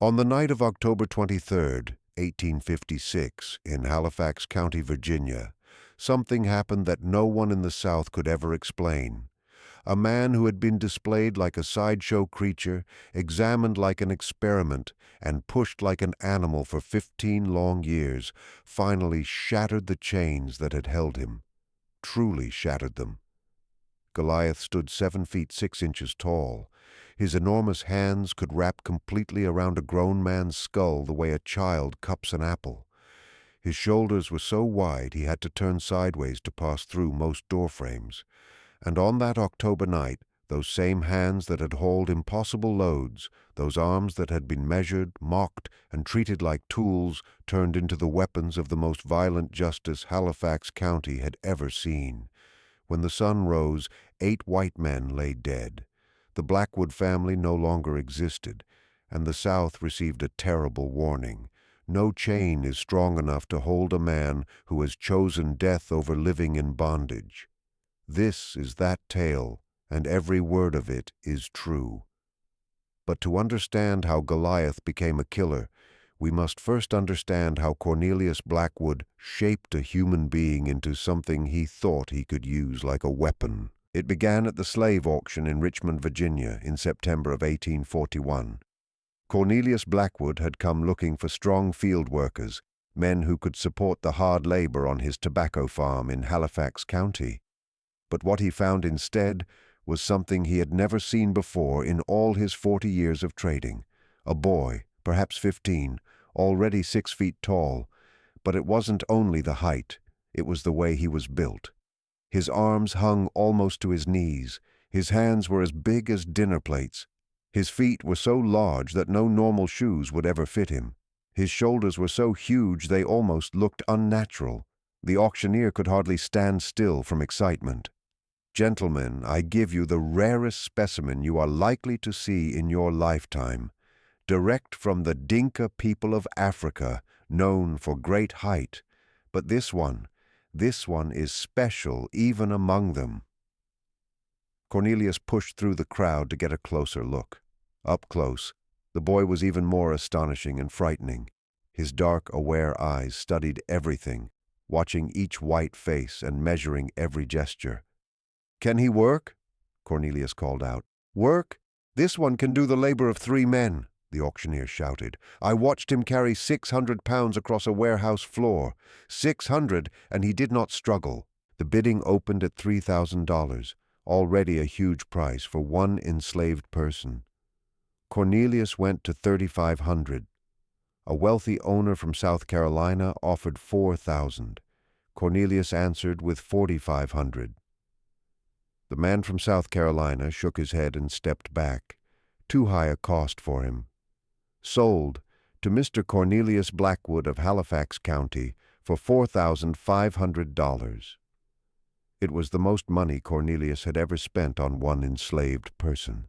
On the night of October 23rd, 1856, in Halifax County, Virginia, something happened that no one in the South could ever explain. A man who had been displayed like a sideshow creature, examined like an experiment, and pushed like an animal for 15 long years, finally shattered the chains that had held him. Truly shattered them. Goliath stood 7 feet 6 inches tall. His enormous hands could wrap completely around a grown man's skull the way a child cups an apple. His shoulders were so wide he had to turn sideways to pass through most door frames. And on that October night, those same hands that had hauled impossible loads, those arms that had been measured, mocked, and treated like tools, turned into the weapons of the most violent justice Halifax County had ever seen. When the sun rose, 8 white men lay dead. The Blackwood family no longer existed, and the South received a terrible warning. No chain is strong enough to hold a man who has chosen death over living in bondage. This is that tale, and every word of it is true. But to understand how Goliath became a killer, we must first understand how Cornelius Blackwood shaped a human being into something he thought he could use like a weapon. It began at the slave auction in Richmond, Virginia, in September of 1841. Cornelius Blackwood had come looking for strong field workers, men who could support the hard labor on his tobacco farm in Halifax County. But what he found instead was something he had never seen before in all his 40 years of trading. A boy, perhaps 15, already 6 feet tall, but it wasn't only the height, it was the way he was built. His arms hung almost to his knees, his hands were as big as dinner plates, his feet were so large that no normal shoes would ever fit him. His shoulders were so huge they almost looked unnatural. The auctioneer could hardly stand still from excitement. "Gentlemen, I give you the rarest specimen you are likely to see in your lifetime. Direct from the Dinka people of Africa, known for great height. But this one is special even among them." Cornelius pushed through the crowd to get a closer look. Up close, the boy was even more astonishing and frightening. His dark, aware eyes studied everything, watching each white face and measuring every gesture. "Can he work?" Cornelius called out. "Work? This one can do the labor of 3 men," the auctioneer shouted. "I watched him carry 600 pounds across a warehouse floor. 600, and he did not struggle." The bidding opened at $3,000, already a huge price for one enslaved person. Cornelius went to 3,500. A wealthy owner from South Carolina offered 4,000. Cornelius answered with 4,500. The man from South Carolina shook his head and stepped back. Too high a cost for him. Sold to Mr. Cornelius Blackwood of Halifax County for $4,500. It was the most money Cornelius had ever spent on one enslaved person.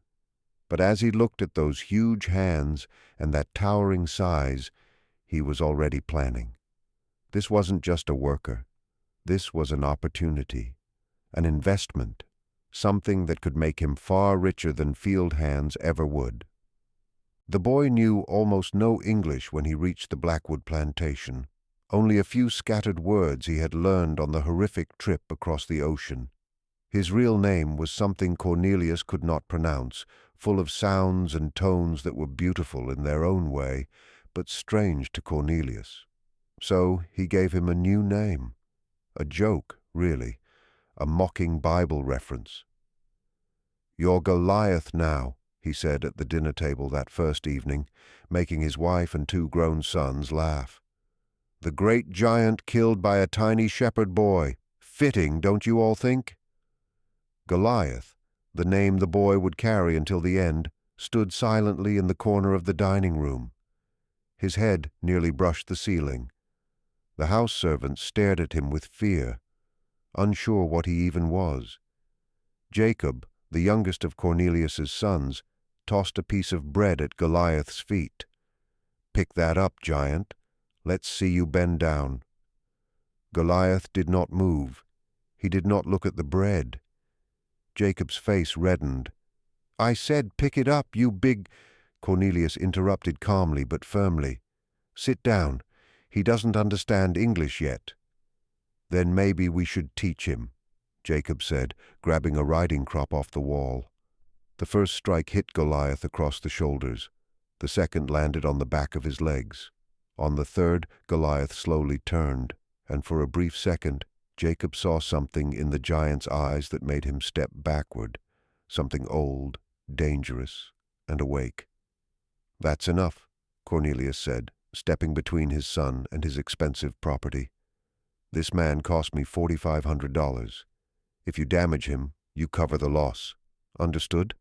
But as he looked at those huge hands and that towering size, he was already planning. This wasn't just a worker. This was an opportunity, an investment, something that could make him far richer than field hands ever would. The boy knew almost no English when he reached the Blackwood plantation, only a few scattered words he had learned on the horrific trip across the ocean. His real name was something Cornelius could not pronounce, full of sounds and tones that were beautiful in their own way, but strange to Cornelius. So he gave him a new name. A joke, really, a mocking Bible reference. "You're Goliath now," he said at the dinner table that first evening, making his wife and 2 grown sons laugh. "The great giant killed by a tiny shepherd boy. Fitting, don't you all think?" Goliath, the name the boy would carry until the end, stood silently in the corner of the dining room. His head nearly brushed the ceiling. The house servants stared at him with fear, unsure what he even was. Jacob, the youngest of Cornelius's sons, tossed a piece of bread at Goliath's feet. "Pick that up, giant. Let's see you bend down." Goliath did not move. He did not look at the bread. Jacob's face reddened. "I said pick it up, you big—" Cornelius interrupted calmly but firmly. "Sit down. He doesn't understand English yet." "Then maybe we should teach him," Jacob said, grabbing a riding crop off the wall. The first strike hit Goliath across the shoulders. The second landed on the back of his legs. On the third, Goliath slowly turned, and for a brief second, Jacob saw something in the giant's eyes that made him step backward, something old, dangerous, and awake. "That's enough," Cornelius said, stepping between his son and his expensive property. "This man cost me $4,500. If you damage him, you cover the loss. Understood?"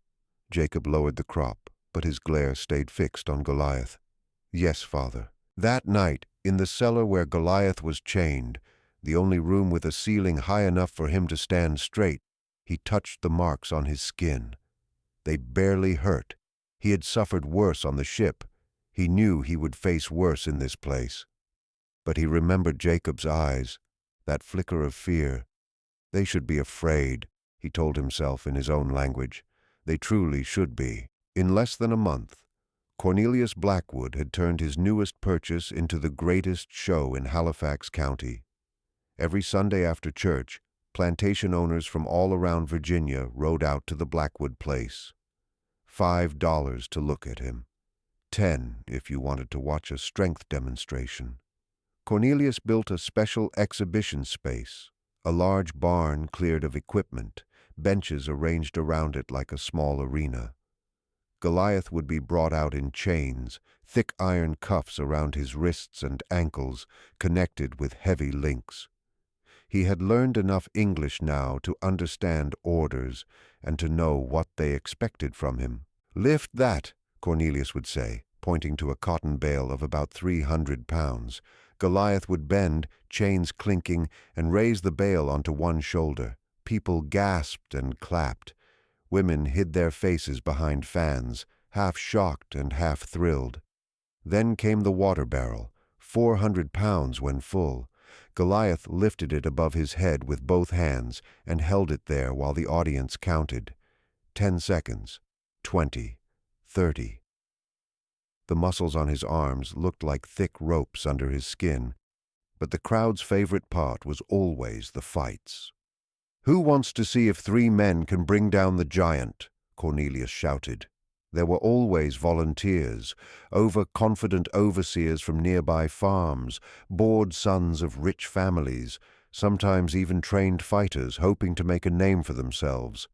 Jacob lowered the crop, but his glare stayed fixed on Goliath. "Yes, father." That night, in the cellar where Goliath was chained, the only room with a ceiling high enough for him to stand straight, he touched the marks on his skin. They barely hurt. He had suffered worse on the ship. He knew he would face worse in this place. But he remembered Jacob's eyes, that flicker of fear. They should be afraid, he told himself in his own language. They truly should be. In less than a month, Cornelius Blackwood had turned his newest purchase into the greatest show in Halifax County. Every Sunday after church, plantation owners from all around Virginia rode out to the Blackwood place. $5 to look at him. 10 if you wanted to watch a strength demonstration. Cornelius built a special exhibition space, a large barn cleared of equipment, benches arranged around it like a small arena. Goliath would be brought out in chains, thick iron cuffs around his wrists and ankles, connected with heavy links. He had learned enough English now to understand orders and to know what they expected from him. "Lift that," Cornelius would say, pointing to a cotton bale of about 300 pounds. Goliath would bend, chains clinking, and raise the bale onto one shoulder. People gasped and clapped. Women hid their faces behind fans, half shocked and half thrilled. Then came the water barrel, 400 pounds when full. Goliath lifted it above his head with both hands and held it there while the audience counted. 10 seconds, 20, 30. The muscles on his arms looked like thick ropes under his skin, but the crowd's favorite part was always the fights. "Who wants to see if 3 men can bring down the giant?" Cornelius shouted. There were always volunteers, overconfident overseers from nearby farms, bored sons of rich families, sometimes even trained fighters hoping to make a name for themselves.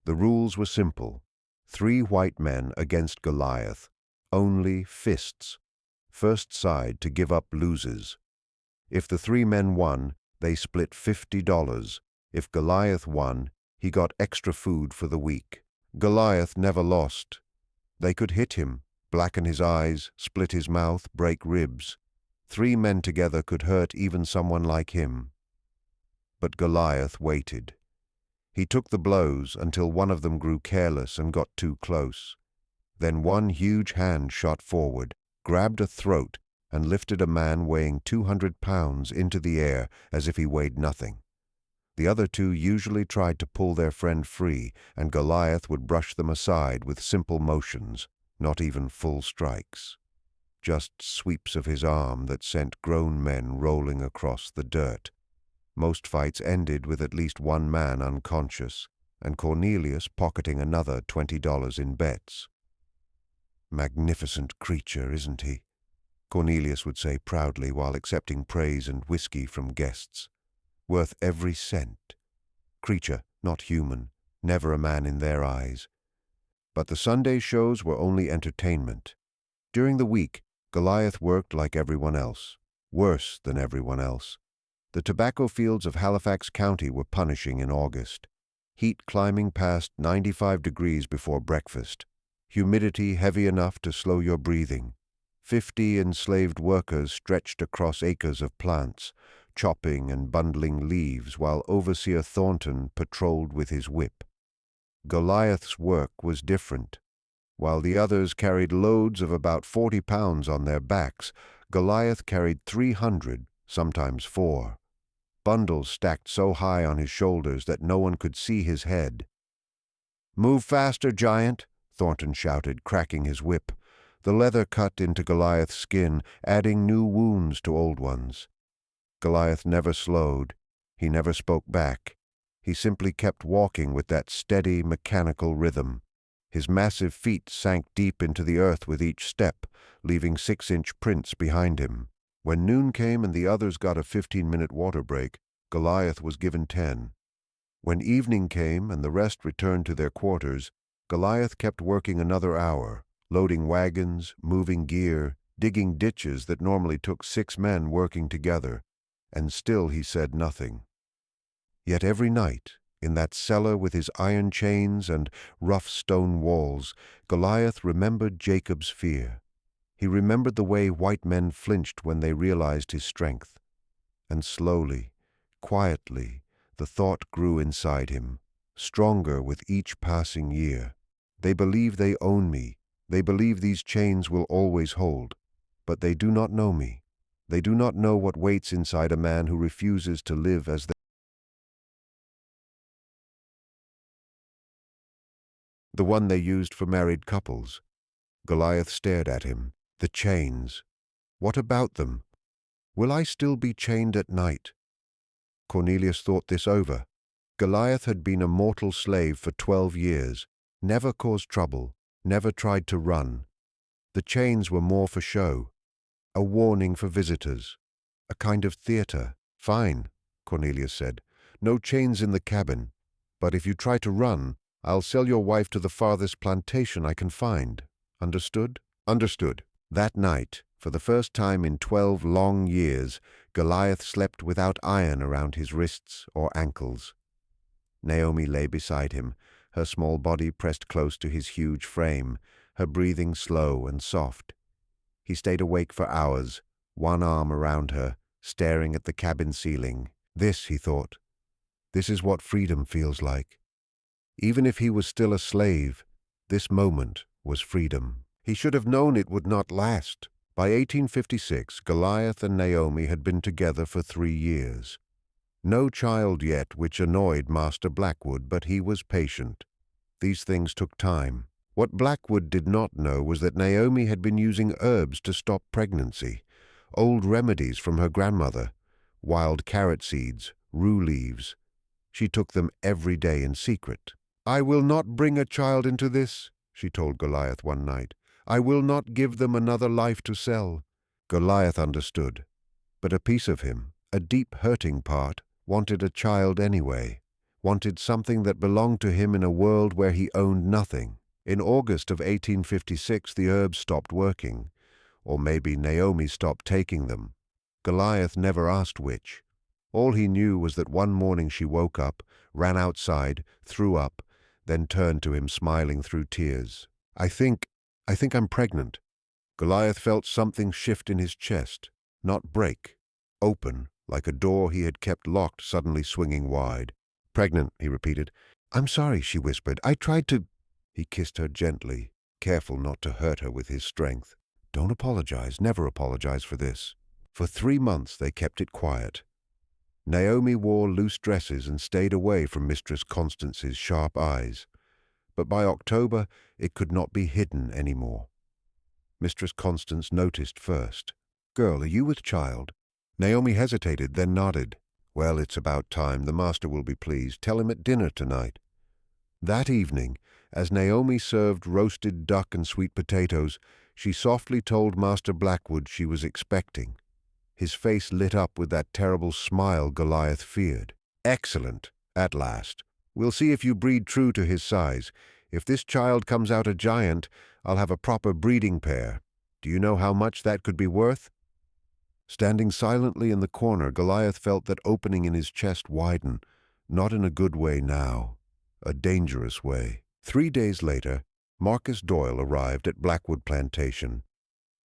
The rules were simple. 3 white men against Goliath. Only fists. First side to give up loses. If the 3 men won, they split $50. If Goliath won, he got extra food for the week. Goliath never lost. They could hit him, blacken his eyes, split his mouth, break ribs. 3 men together could hurt even someone like him. But Goliath waited. He took the blows until one of them grew careless and got too close. Then one huge hand shot forward, grabbed a throat, and lifted a man weighing 200 pounds into the air as if he weighed nothing. The other 2 usually tried to pull their friend free, and Goliath would brush them aside with simple motions, not even full strikes. Just sweeps of his arm that sent grown men rolling across the dirt. Most fights ended with at least one man unconscious, and Cornelius pocketing another $20 in bets. "Magnificent creature, isn't he?" Cornelius would say proudly while accepting praise and whiskey from guests. "Worth every cent. Creature, not human, never a man in their eyes." But the Sunday shows were only entertainment. During the week, Goliath worked like everyone else, worse than everyone else. The tobacco fields of Halifax County were punishing in August. Heat climbing past 95 degrees before breakfast. Humidity heavy enough to slow your breathing. 50 enslaved workers stretched across acres of plants, chopping and bundling leaves while Overseer Thornton patrolled with his whip. Goliath's work was different. While the others carried loads of about 40 pounds on their backs, Goliath carried 300, sometimes 4. Bundles stacked so high on his shoulders that no one could see his head. "Move faster, giant," Thornton shouted, cracking his whip. The leather cut into Goliath's skin, adding new wounds to old ones. Goliath never slowed. He never spoke back. He simply kept walking with that steady, mechanical rhythm. His massive feet sank deep into the earth with each step, leaving 6-inch prints behind him. When noon came and the others got a 15-minute water break, Goliath was given 10. When evening came and the rest returned to their quarters, Goliath kept working another hour, loading wagons, moving gear, digging ditches that normally took 6 men working together, and still he said nothing. Yet every night, in that cellar with his iron chains and rough stone walls, Goliath remembered Jacob's fear. He remembered the way white men flinched when they realized his strength. And slowly, quietly, the thought grew inside him, stronger with each passing year. They believe they own me. They believe these chains will always hold. But they do not know me. They do not know what waits inside a man who refuses to live as they. The one they used for married couples. Goliath stared at him. The chains. What about them? Will I still be chained at night? Cornelius thought this over. Goliath had been a mortal slave for 12 years, never caused trouble, never tried to run. The chains were more for show, a warning for visitors, a kind of theater. Fine, Cornelius said. No chains in the cabin. But if you try to run, I'll sell your wife to the farthest plantation I can find. Understood? Understood. That night, for the first time in 12 long years, Goliath slept without iron around his wrists or ankles. Naomi lay beside him, her small body pressed close to his huge frame, her breathing slow and soft. He stayed awake for hours, one arm around her, staring at the cabin ceiling. This, he thought, this is what freedom feels like. Even if he was still a slave, this moment was freedom. He should have known it would not last. By 1856, Goliath and Naomi had been together for 3 years. No child yet, which annoyed Master Blackwood, but he was patient. These things took time. What Blackwood did not know was that Naomi had been using herbs to stop pregnancy, old remedies from her grandmother, wild carrot seeds, rue leaves. She took them every day in secret. "I will not bring a child into this," she told Goliath one night. "I will not give them another life to sell." Goliath understood, but a piece of him, a deep hurting part, wanted a child anyway, wanted something that belonged to him in a world where he owned nothing. In August of 1856, the herbs stopped working, or maybe Naomi stopped taking them. Goliath never asked which. All he knew was that one morning she woke up, ran outside, threw up, then turned to him smiling through tears. I think I'm pregnant." Goliath felt something shift in his chest, not break, open, like a door he had kept locked suddenly swinging wide. "Pregnant," he repeated. "I'm sorry," she whispered. "I tried to—" He kissed her gently, careful not to hurt her with his strength. "Don't apologize, never apologize for this." For 3 months they kept it quiet. Naomi wore loose dresses and stayed away from Mistress Constance's sharp eyes. But by October it could not be hidden any more. Mistress Constance noticed first. "Girl, are you with child?" Naomi hesitated, then nodded. "Well, it's about time. The master will be pleased. Tell him at dinner tonight." That evening, as Naomi served roasted duck and sweet potatoes, she softly told Master Blackwood she was expecting. His face lit up with that terrible smile Goliath feared. "Excellent, at last. We'll see if you breed true to his size. If this child comes out a giant, I'll have a proper breeding pair. Do you know how much that could be worth?" Standing silently in the corner, Goliath felt that opening in his chest widen, not in a good way now, a dangerous way. 3 days later, Marcus Doyle arrived at Blackwood Plantation.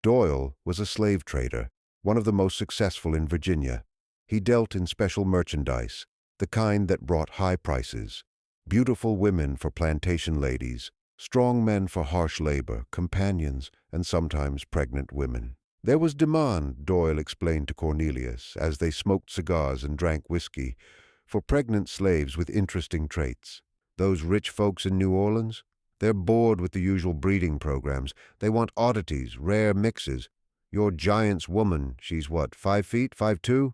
Doyle was a slave trader, one of the most successful in Virginia. He dealt in special merchandise, the kind that brought high prices. Beautiful women for plantation ladies, strong men for harsh labor, companions, and sometimes pregnant women. There was demand, Doyle explained to Cornelius, as they smoked cigars and drank whiskey, for pregnant slaves with interesting traits. Those rich folks in New Orleans? They're bored with the usual breeding programs. They want oddities, rare mixes. Your giant's woman, she's what, 5 feet, 5'2"?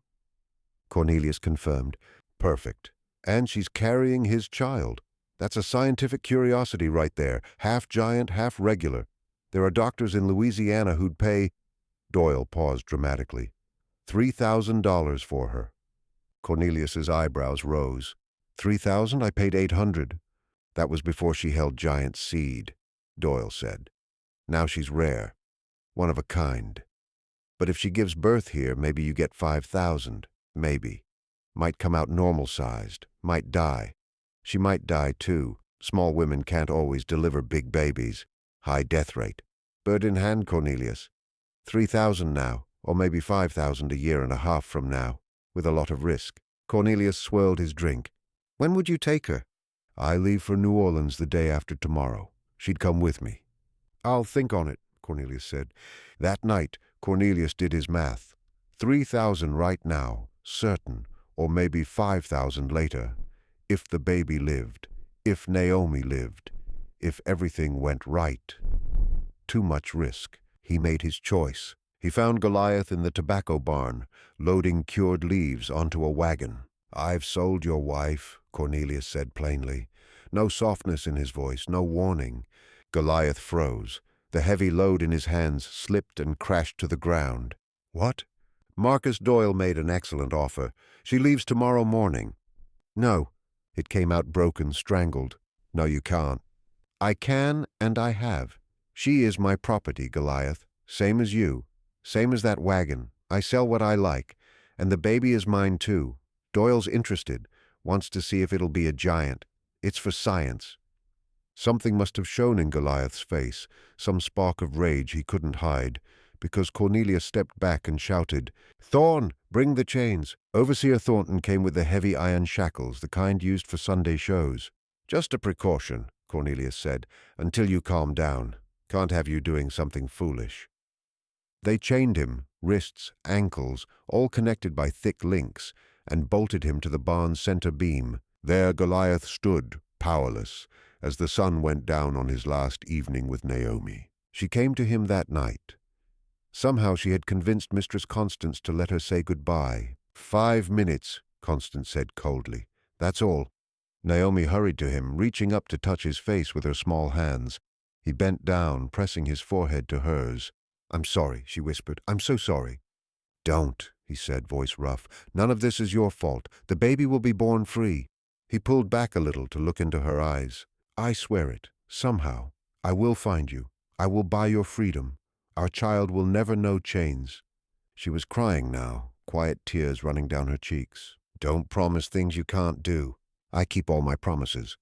Cornelius confirmed. Perfect. And she's carrying his child. That's a scientific curiosity right there. Half giant, half regular. There are doctors in Louisiana who'd pay— Doyle paused dramatically. $3,000 for her. Cornelius's eyebrows rose. 3,000? I paid 800. That was before she held giant seed, Doyle said. Now she's rare. One of a kind. But if she gives birth here, maybe you get 5,000. Maybe. Might come out normal-sized. Might die. She might die, too. Small women can't always deliver big babies. High death rate. Bird in hand, Cornelius. 3,000 now, or maybe 5,000 a year and a half from now, with a lot of risk. Cornelius swirled his drink. When would you take her? I leave for New Orleans the day after tomorrow. She'd come with me. I'll think on it, Cornelius said. That night, Cornelius did his math. 3,000 right now, certain, or maybe 5,000 later. If the baby lived, if Naomi lived, if everything went right. Too much risk. He made his choice. He found Goliath in the tobacco barn, loading cured leaves onto a wagon. I've sold your wife, Cornelius said plainly. No softness in his voice, no warning. Goliath froze. The heavy load in his hands slipped and crashed to the ground. What? Marcus Doyle made an excellent offer. She leaves tomorrow morning. No. It came out broken, strangled. No, you can't. I can, and I have. She is my property, Goliath. Same as you. Same as that wagon. I sell what I like. And the baby is mine, too. Doyle's interested. Wants to see if it'll be a giant. It's for science. Something must have shown in Goliath's face, some spark of rage he couldn't hide, because Cornelius stepped back and shouted, Thorne, bring the chains. Overseer Thornton came with the heavy iron shackles, the kind used for Sunday shows. Just a precaution, Cornelius said, until you calm down. Can't have you doing something foolish. They chained him, wrists, ankles, all connected by thick links, and bolted him to the barn's center beam. There Goliath stood, powerless, as the sun went down on his last evening with Naomi. She came to him that night. Somehow she had convinced Mistress Constance to let her say goodbye. 5 minutes, Constance said coldly. That's all. Naomi hurried to him, reaching up to touch his face with her small hands. He bent down, pressing his forehead to hers. I'm sorry, she whispered. I'm so sorry. Don't, he said, voice rough. None of this is your fault. The baby will be born free. He pulled back a little to look into her eyes. I swear it. Somehow. I will find you. I will buy your freedom. Our child will never know chains. She was crying now, quiet tears running down her cheeks. Don't promise things you can't do. I keep all my promises.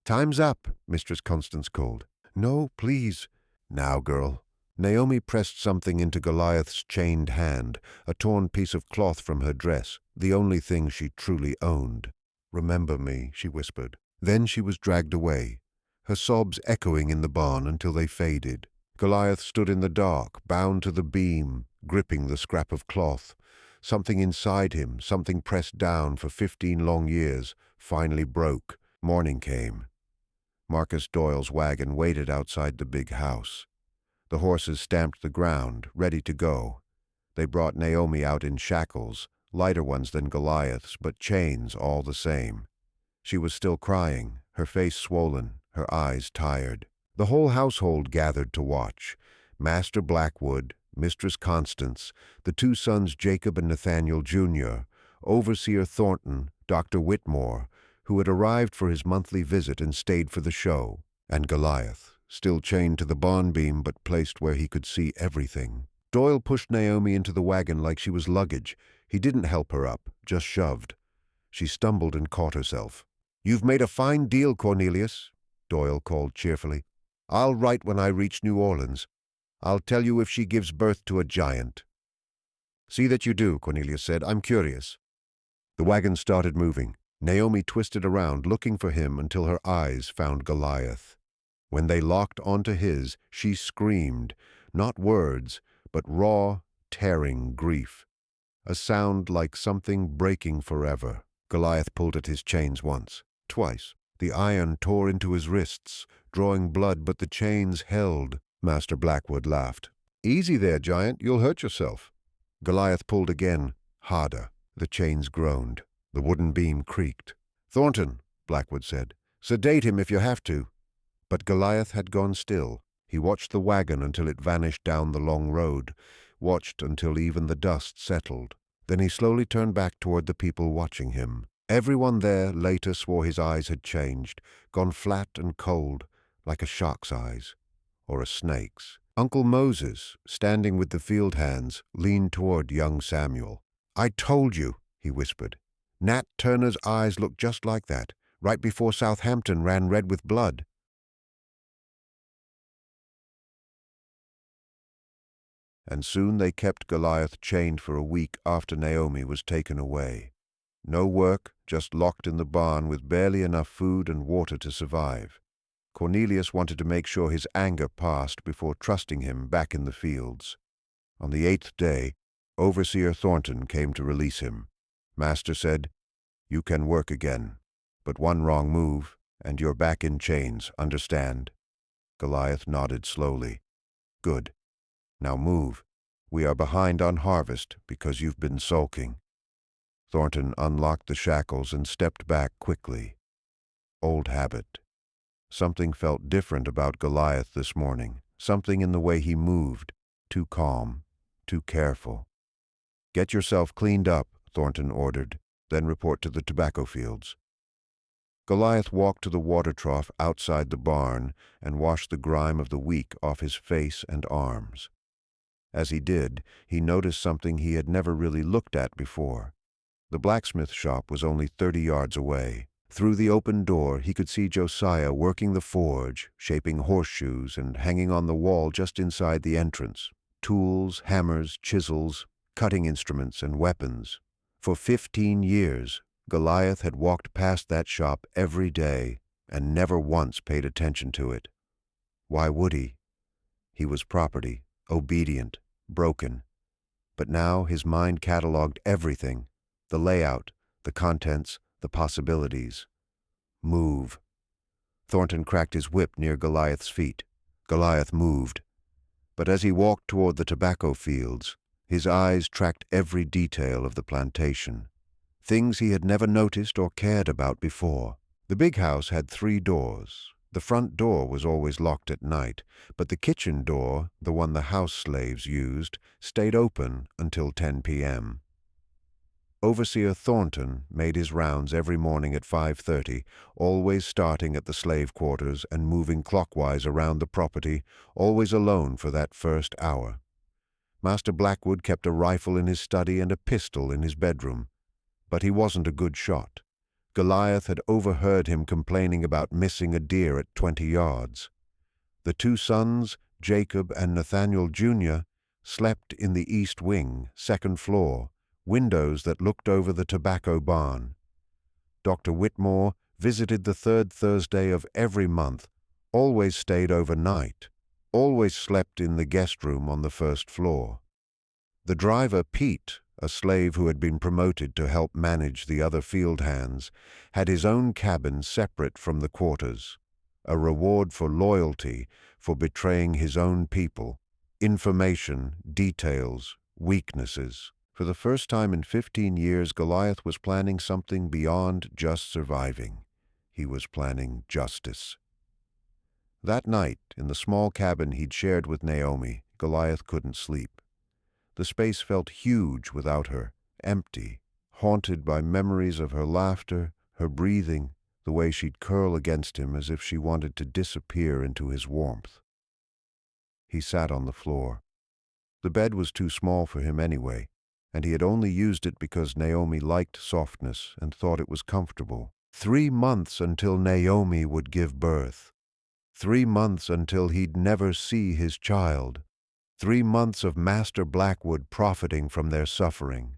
Time's up, Mistress Constance called. No, please. Now, girl. Naomi pressed something into Goliath's chained hand, a torn piece of cloth from her dress, the only thing she truly owned. Remember me, she whispered. Then she was dragged away, her sobs echoing in the barn until they faded. Goliath stood in the dark, bound to the beam, gripping the scrap of cloth. Something inside him, something pressed down for 15 long years, finally broke. Morning came. Marcus Doyle's wagon waited outside the big house. The horses stamped the ground, ready to go. They brought Naomi out in shackles, lighter ones than Goliath's, but chains all the same. She was still crying, her face swollen, her eyes tired. The whole household gathered to watch. Master Blackwood, Mistress Constance, the 2 sons Jacob and Nathaniel Jr., Overseer Thornton, Dr. Whitmore, who had arrived for his monthly visit and stayed for the show, and Goliath, still chained to the barn beam but placed where he could see everything. Doyle pushed Naomi into the wagon like she was luggage. He didn't help her up, just shoved. She stumbled and caught herself. You've made a fine deal, Cornelius, Doyle called cheerfully. I'll write when I reach New Orleans. I'll tell you if she gives birth to a giant. See that you do, Cornelius said. I'm curious. The wagon started moving. Naomi twisted around, looking for him until her eyes found Goliath. When they locked onto his, she screamed, not words, but raw, tearing grief. A sound like something breaking forever. Goliath pulled at his chains once, twice. The iron tore into his wrists, drawing blood, but the chains held. Master Blackwood laughed. "Easy there, giant, you'll hurt yourself." Goliath pulled again, harder. The chains groaned. The wooden beam creaked. "Thornton," Blackwood said, "sedate him if you have to." But Goliath had gone still. He watched the wagon until it vanished down the long road, watched until even the dust settled. Then he slowly turned back toward the people watching him. Everyone there later swore his eyes had changed, gone flat and cold, like a shark's eyes, or a snake's. Uncle Moses, standing with the field hands, leaned toward young Samuel. "I told you," he whispered. "Nat Turner's eyes looked just like that, right before Southampton ran red with blood." And soon they kept Goliath chained for a week after Naomi was taken away. No work, just locked in the barn with barely enough food and water to survive. Cornelius wanted to make sure his anger passed before trusting him back in the fields. On the 8th day, Overseer Thornton came to release him. Master said, "You can work again, but one wrong move, and you're back in chains, understand?" Goliath nodded slowly. "Good. Now move. We are behind on harvest because you've been sulking." Thornton unlocked the shackles and stepped back quickly. Old habit. Something felt different about Goliath this morning, something in the way he moved, too calm, too careful. "Get yourself cleaned up," Thornton ordered, "then report to the tobacco fields." Goliath walked to the water trough outside the barn and washed the grime of the week off his face and arms. As he did, he noticed something he had never really looked at before. The blacksmith shop was only 30 yards away. Through the open door, he could see Josiah working the forge, shaping horseshoes, and hanging on the wall just inside the entrance. Tools, hammers, chisels, cutting instruments, and weapons. For 15 years, Goliath had walked past that shop every day and never once paid attention to it. Why would he? He was property, obedient, broken. But now his mind cataloged everything, the layout, the contents, the possibilities. Move. Thornton cracked his whip near Goliath's feet. Goliath moved. But as he walked toward the tobacco fields, his eyes tracked every detail of the plantation. Things he had never noticed or cared about before. The big house had 3 doors. The front door was always locked at night, but the kitchen door, the one the house slaves used, stayed open until 10 p.m. Overseer Thornton made his rounds every morning at 5:30, always starting at the slave quarters and moving clockwise around the property, always alone for that first hour. Master Blackwood kept a rifle in his study and a pistol in his bedroom, but he wasn't a good shot. Goliath had overheard him complaining about missing a deer at 20 yards. The 2 sons, Jacob and Nathaniel Jr., slept in the east wing, 2nd floor, windows that looked over the tobacco barn. Dr. Whitmore visited the 3rd Thursday of every month, always stayed overnight, always slept in the guest room on the 1st floor. The driver, Pete, a slave who had been promoted to help manage the other field hands, had his own cabin separate from the quarters, a reward for loyalty, for betraying his own people. Information, details, weaknesses. For the first time in 15 years, Goliath was planning something beyond just surviving. He was planning justice. That night, in the small cabin he'd shared with Naomi, Goliath couldn't sleep. The space felt huge without her, empty, haunted by memories of her laughter, her breathing, the way she'd curl against him as if she wanted to disappear into his warmth. He sat on the floor. The bed was too small for him anyway, and he had only used it because Naomi liked softness and thought it was comfortable. 3 months until Naomi would give birth. 3 months until he'd never see his child. 3 months of Master Blackwood profiting from their suffering.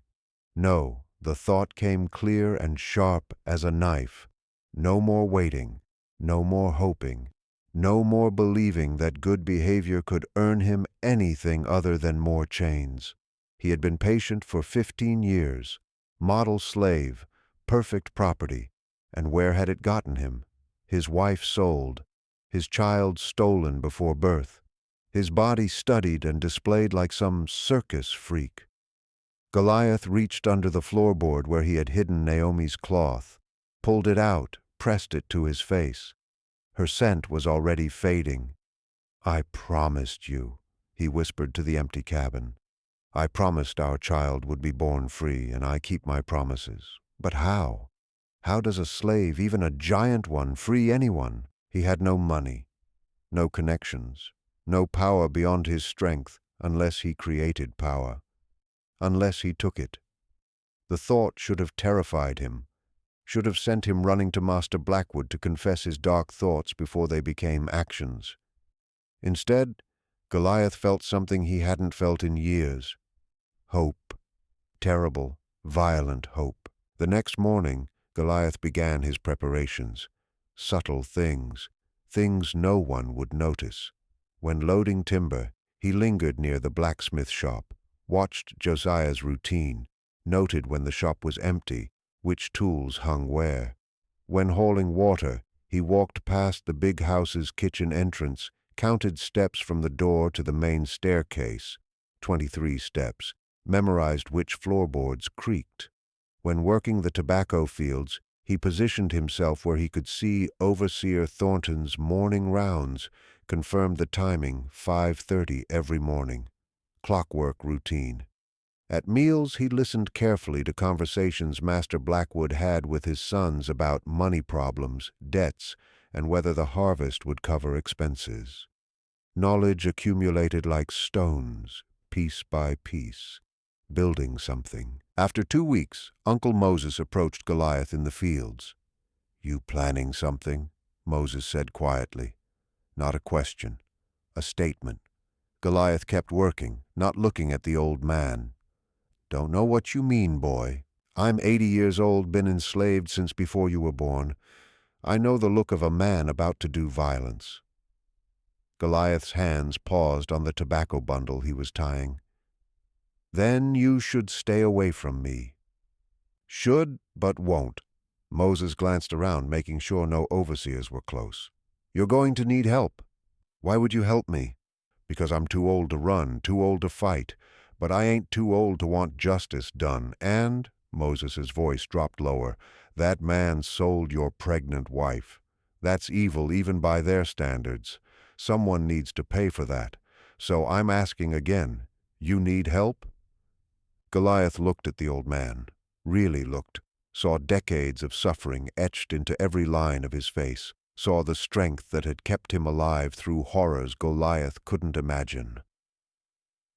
No, the thought came clear and sharp as a knife. No more waiting, no more hoping, no more believing that good behavior could earn him anything other than more chains. He had been patient for 15 years, model slave, perfect property, and where had it gotten him? his wife sold, his child stolen before birth, his body studied and displayed like some circus freak. Goliath reached under the floorboard where he had hidden Naomi's cloth, pulled it out, pressed it to his face. Her scent was already fading. "I promised you," he whispered to the empty cabin. "I promised our child would be born free, and I keep my promises. But how? How does a slave, even a giant one, free anyone?" He had no money, no connections, no power beyond his strength unless he created power, unless he took it. The thought should have terrified him, should have sent him running to Master Blackwood to confess his dark thoughts before they became actions. Instead, Goliath felt something he hadn't felt in years. Hope. Terrible, violent hope. The next morning, Goliath began his preparations. Subtle things, things no one would notice. When loading timber, he lingered near the blacksmith shop, watched Josiah's routine, noted when the shop was empty, which tools hung where. When hauling water, he walked past the big house's kitchen entrance, counted steps from the door to the main staircase, 23 steps, memorized which floorboards creaked. When working the tobacco fields, he positioned himself where he could see Overseer Thornton's morning rounds, confirmed the timing, 5:30 every morning. Clockwork routine. At meals, he listened carefully to conversations Master Blackwood had with his sons about money problems, debts, and whether the harvest would cover expenses. Knowledge accumulated like stones, piece by piece, building something. After 2 weeks, Uncle Moses approached Goliath in the fields. "You planning something?" Moses said quietly. Not a question, a statement. Goliath kept working, not looking at the old man. "Don't know what you mean, boy. I'm 80 years old, been enslaved since before you were born. I know the look of a man about to do violence." Goliath's hands paused on the tobacco bundle he was tying. "Then you should stay away from me." "Should, but won't." Moses glanced around, making sure no overseers were close. "You're going to need help." "Why would you help me?" "Because I'm too old to run, too old to fight. But I ain't too old to want justice done. And," Moses's voice dropped lower, "that man sold your pregnant wife. That's evil even by their standards. Someone needs to pay for that. So I'm asking again, you need help?" Goliath looked at the old man, really looked, saw decades of suffering etched into every line of his face, saw the strength that had kept him alive through horrors Goliath couldn't imagine.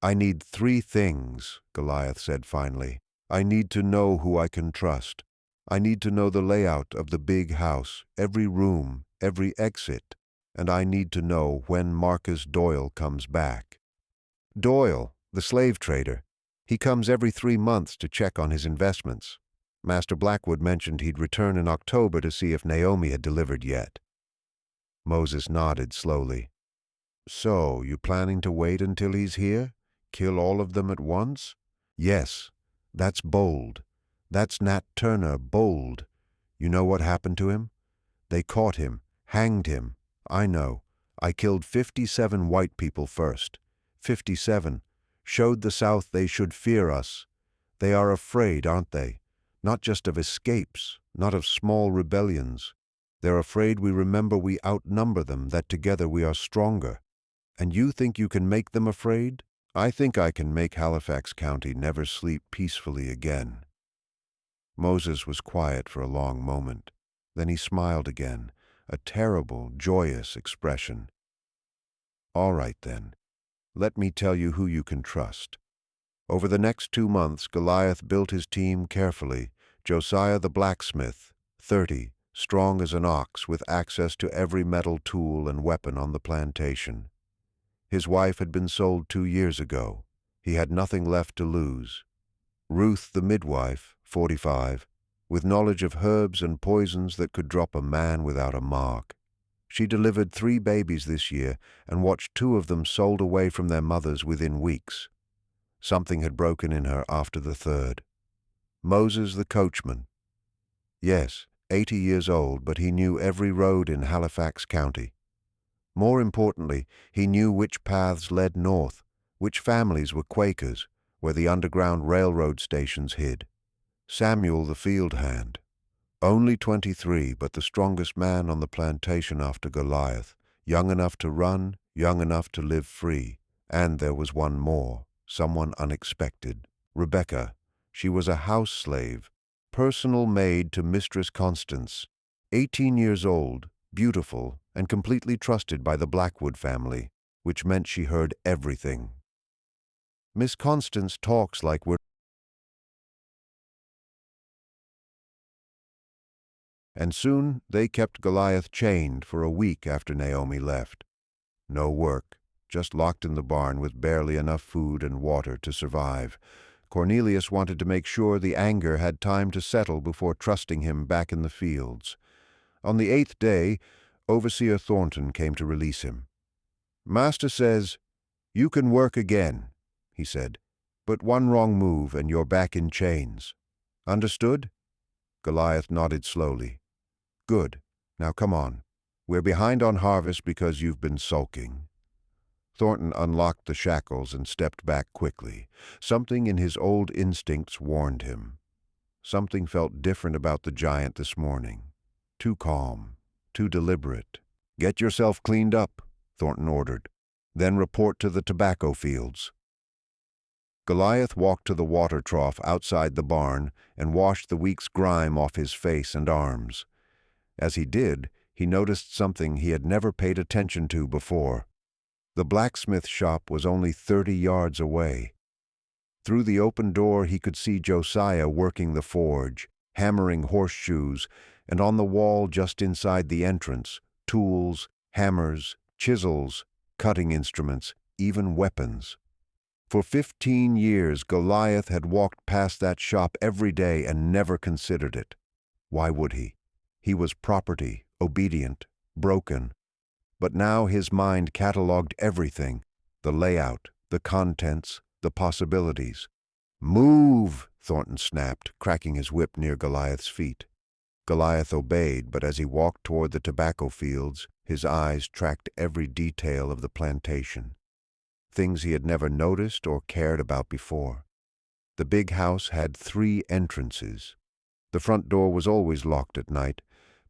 "I need 3 things," Goliath said finally. "I need to know who I can trust. I need to know the layout of the big house, every room, every exit, and I need to know when Marcus Doyle comes back." "Doyle, the slave trader. He comes every 3 months to check on his investments. Master Blackwood mentioned he'd return in October to see if Naomi had delivered yet." Moses nodded slowly. "So, you planning to wait until he's here? Kill all of them at once?" "Yes. That's bold. That's Nat Turner bold. You know what happened to him? They caught him, hanged him. I know. I killed 57 white people first. 57. Showed the South they should fear us. They are afraid, aren't they? Not just of escapes, not of small rebellions. They're afraid we remember we outnumber them, that together we are stronger. And you think you can make them afraid? I think I can make Halifax County never sleep peacefully again." Moses was quiet for a long moment. Then he smiled again, a terrible, joyous expression. "All right, then. Let me tell you who you can trust." Over the next 2 months, Goliath built his team carefully. Josiah the blacksmith, 30, strong as an ox, with access to every metal tool and weapon on the plantation. His wife had been sold 2 years ago. He had nothing left to lose. Ruth the midwife, 45, with knowledge of herbs and poisons that could drop a man without a mark. She delivered 3 babies this year and watched 2 of them sold away from their mothers within weeks. Something had broken in her after the 3rd. Moses the coachman. Yes, 80 years old, but he knew every road in Halifax County. More importantly, he knew which paths led north, which families were Quakers, where the Underground Railroad stations hid. Samuel the field hand. Only 23, but the strongest man on the plantation after Goliath, young enough to run, young enough to live free. And there was one more, someone unexpected. Rebecca. She was a house slave, personal maid to Mistress Constance, 18 years old, beautiful, and completely trusted by the Blackwood family, which meant she heard everything. Miss Constance talks like we're... And soon they kept Goliath chained for a week after Naomi left. No work, just locked in the barn with barely enough food and water to survive. Cornelius wanted to make sure the anger had time to settle before trusting him back in the fields. On the 8th day, Overseer Thornton came to release him. "Master says, 'You can work again,' he said, 'but one wrong move and you're back in chains. Understood?' Goliath nodded slowly. 'Good. Now come on. We're behind on harvest because you've been sulking.' Thornton unlocked the shackles and stepped back quickly. Something in his old instincts warned him. Something felt different about the giant this morning. Too calm, too deliberate. "Get yourself cleaned up," Thornton ordered. "Then report to the tobacco fields." Goliath walked to the water trough outside the barn and washed the week's grime off his face and arms. As he did, he noticed something he had never paid attention to before. The blacksmith shop was only 30 yards away. Through the open door he could see Josiah working the forge, hammering horseshoes, and on the wall just inside the entrance, tools, hammers, chisels, cutting instruments, even weapons. For 15 years, Goliath had walked past that shop every day and never considered it. Why would he? He was property, obedient, broken. But now his mind catalogued everything, the layout, the contents, the possibilities. "Move!" Thornton snapped, cracking his whip near Goliath's feet. Goliath obeyed, but as he walked toward the tobacco fields, his eyes tracked every detail of the plantation. Things he had never noticed or cared about before. The big house had 3 entrances. The front door was always locked at night,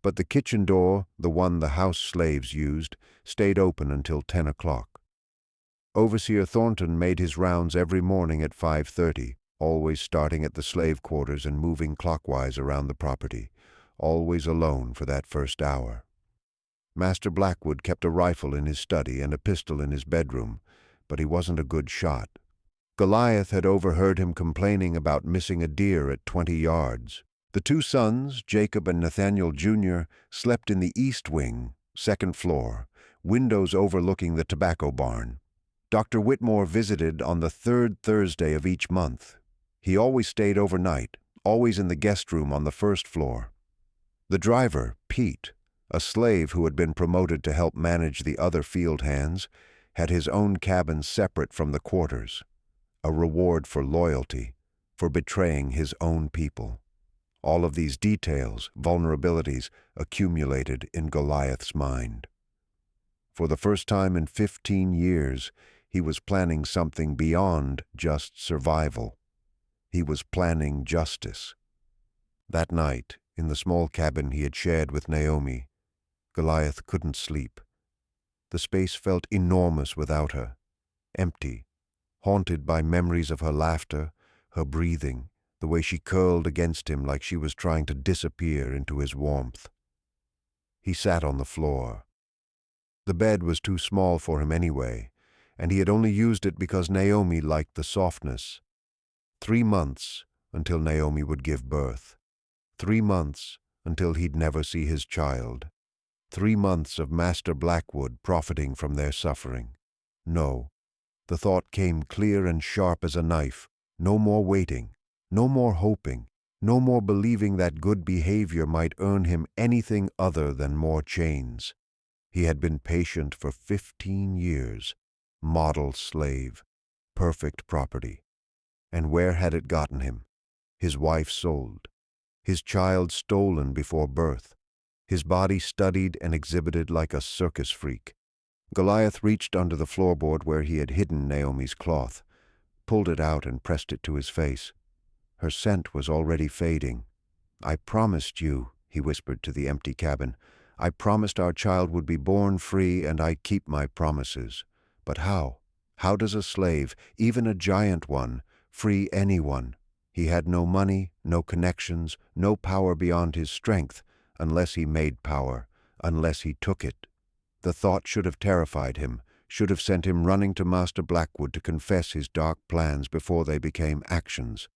but the kitchen door, the one the house slaves used, stayed open until 10 o'clock. Overseer Thornton made his rounds every morning at 5:30, always starting at the slave quarters and moving clockwise around the property, always alone for that first hour. Master Blackwood kept a rifle in his study and a pistol in his bedroom, but he wasn't a good shot. Goliath had overheard him complaining about missing a deer at 20 yards. The 2 sons, Jacob and Nathaniel Jr., slept in the east wing, 2nd floor, windows overlooking the tobacco barn. Dr. Whitmore visited on the 3rd Thursday of each month. He always stayed overnight, always in the guest room on the 1st floor. The driver, Pete, a slave who had been promoted to help manage the other field hands, had his own cabin separate from the quarters, a reward for loyalty, for betraying his own people. All of these details, vulnerabilities, accumulated in Goliath's mind. For the first time in 15 years, he was planning something beyond just survival. He was planning justice. That night, in the small cabin he had shared with Naomi, Goliath couldn't sleep. The space felt enormous without her, empty, haunted by memories of her laughter, her breathing, the way she curled against him like she was trying to disappear into his warmth. He sat on the floor. The bed was too small for him anyway, and he had only used it because Naomi liked the softness. 3 months until Naomi would give birth. 3 months until he'd never see his child. 3 months of Master Blackwood profiting from their suffering. No, the thought came clear and sharp as a knife. No more waiting, no more hoping, no more believing that good behavior might earn him anything other than more chains. He had been patient for 15 years, model slave, perfect property. And where had it gotten him? His wife sold, his child stolen before birth, his body studied and exhibited like a circus freak. Goliath reached under the floorboard where he had hidden Naomi's cloth, pulled it out and pressed it to his face. Her scent was already fading. "I promised you," he whispered to the empty cabin. "I promised our child would be born free, and I keep my promises. But how? How does a slave, even a giant one, free anyone? He had no money, no connections, no power beyond his strength, unless he made power, unless he took it." The thought should have terrified him, should have sent him running to Master Blackwood to confess his dark plans before they became actions.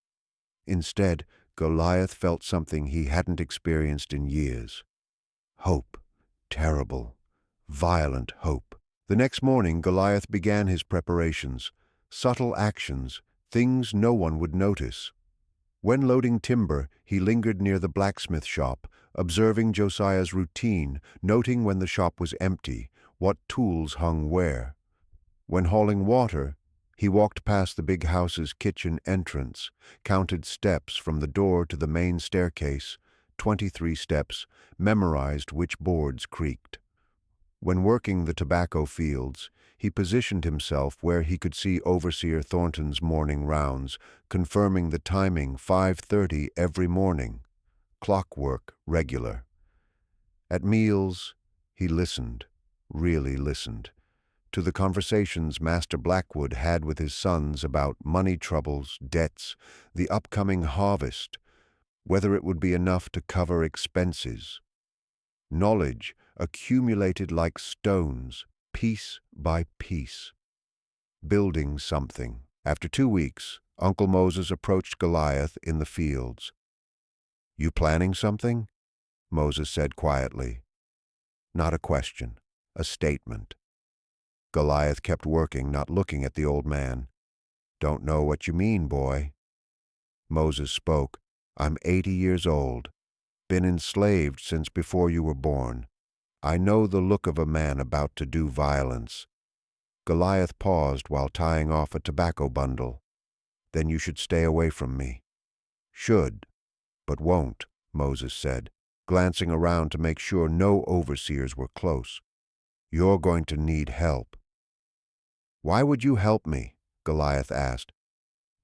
Instead, Goliath felt something he hadn't experienced in years. Hope. Terrible, violent hope. The next morning, Goliath began his preparations. Subtle actions, things no one would notice. When loading timber, he lingered near the blacksmith shop, observing Josiah's routine, noting when the shop was empty, what tools hung where. When hauling water, he walked past the big house's kitchen entrance, counted steps from the door to the main staircase, 23 steps, memorized which boards creaked. When working the tobacco fields, he positioned himself where he could see Overseer Thornton's morning rounds, confirming the timing 5:30 every morning. Clockwork regular. At meals, he listened, really listened, to the conversations Master Blackwood had with his sons about money troubles, debts, the upcoming harvest, whether it would be enough to cover expenses. Knowledge accumulated like stones, piece by piece, building something. After 2 weeks, Uncle Moses approached Goliath in the fields. "You planning something?" Moses said quietly. Not a question, a statement. Goliath kept working, not looking at the old man. "Don't know what you mean, boy." Moses spoke. "I'm 80 years old. Been enslaved since before you were born. I know the look of a man about to do violence." Goliath paused while tying off a tobacco bundle. "Then you should stay away from me." "Should, but won't," Moses said, glancing around to make sure no overseers were close. "You're going to need help." "Why would you help me?" Goliath asked.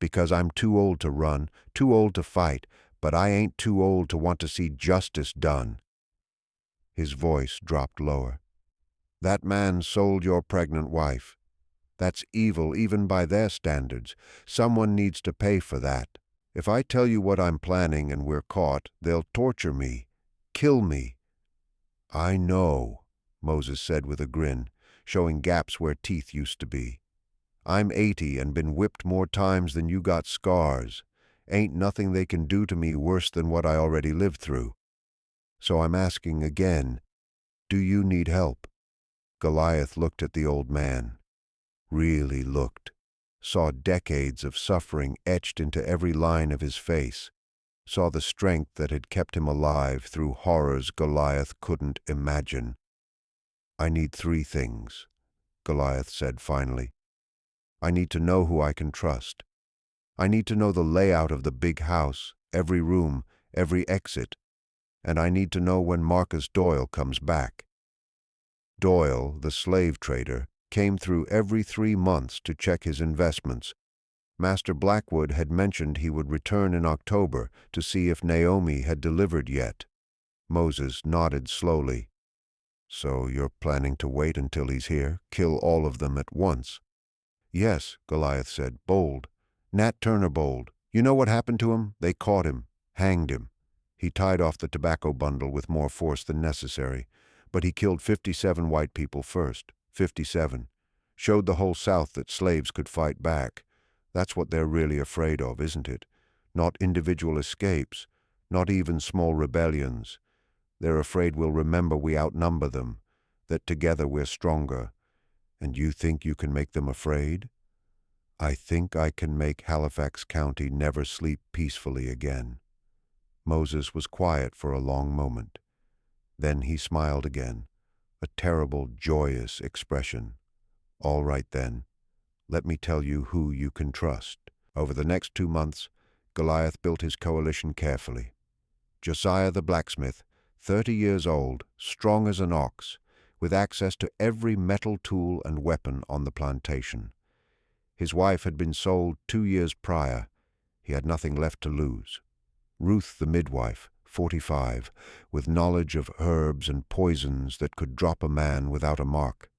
"Because I'm too old to run, too old to fight, but I ain't too old to want to see justice done." His voice dropped lower. "That man sold your pregnant wife. That's evil even by their standards. Someone needs to pay for that. If I tell you what I'm planning and we're caught, they'll torture me, kill me." "I know," Moses said with a grin, showing gaps where teeth used to be. "I'm 80 and been whipped more times than you got scars. Ain't nothing they can do to me worse than what I already lived through. So I'm asking again, do you need help?" Goliath looked at the old man. Really looked. Saw decades of suffering etched into every line of his face. Saw the strength that had kept him alive through horrors Goliath couldn't imagine. "I need 3 things," Goliath said finally. "I need to know who I can trust. I need to know the layout of the big house, every room, every exit. And I need to know when Marcus Doyle comes back." Doyle, the slave trader, came through every 3 months to check his investments. Master Blackwood had mentioned he would return in October to see if Naomi had delivered yet. Moses nodded slowly. "So you're planning to wait until he's here, kill all of them at once?" "Yes," Goliath said, bold. "Nat Turner bold. You know what happened to him? They caught him, hanged him." He tied off the tobacco bundle with more force than necessary, but he killed 57 white people first. 57. Showed the whole South that slaves could fight back. That's what they're really afraid of, isn't it? Not individual escapes, not even small rebellions. They're afraid we'll remember we outnumber them, that together we're stronger. And you think you can make them afraid? I think I can make Halifax County never sleep peacefully again." Moses was quiet for a long moment. Then he smiled again, a terrible, joyous expression. "All right then, let me tell you who you can trust." Over the next 2 months, Goliath built his coalition carefully. Josiah the blacksmith, 30 years old, strong as an ox, with access to every metal tool and weapon on the plantation. His wife had been sold 2 years prior. He had nothing left to lose. Ruth the midwife, 45, with knowledge of herbs and poisons that could drop a man without a mark.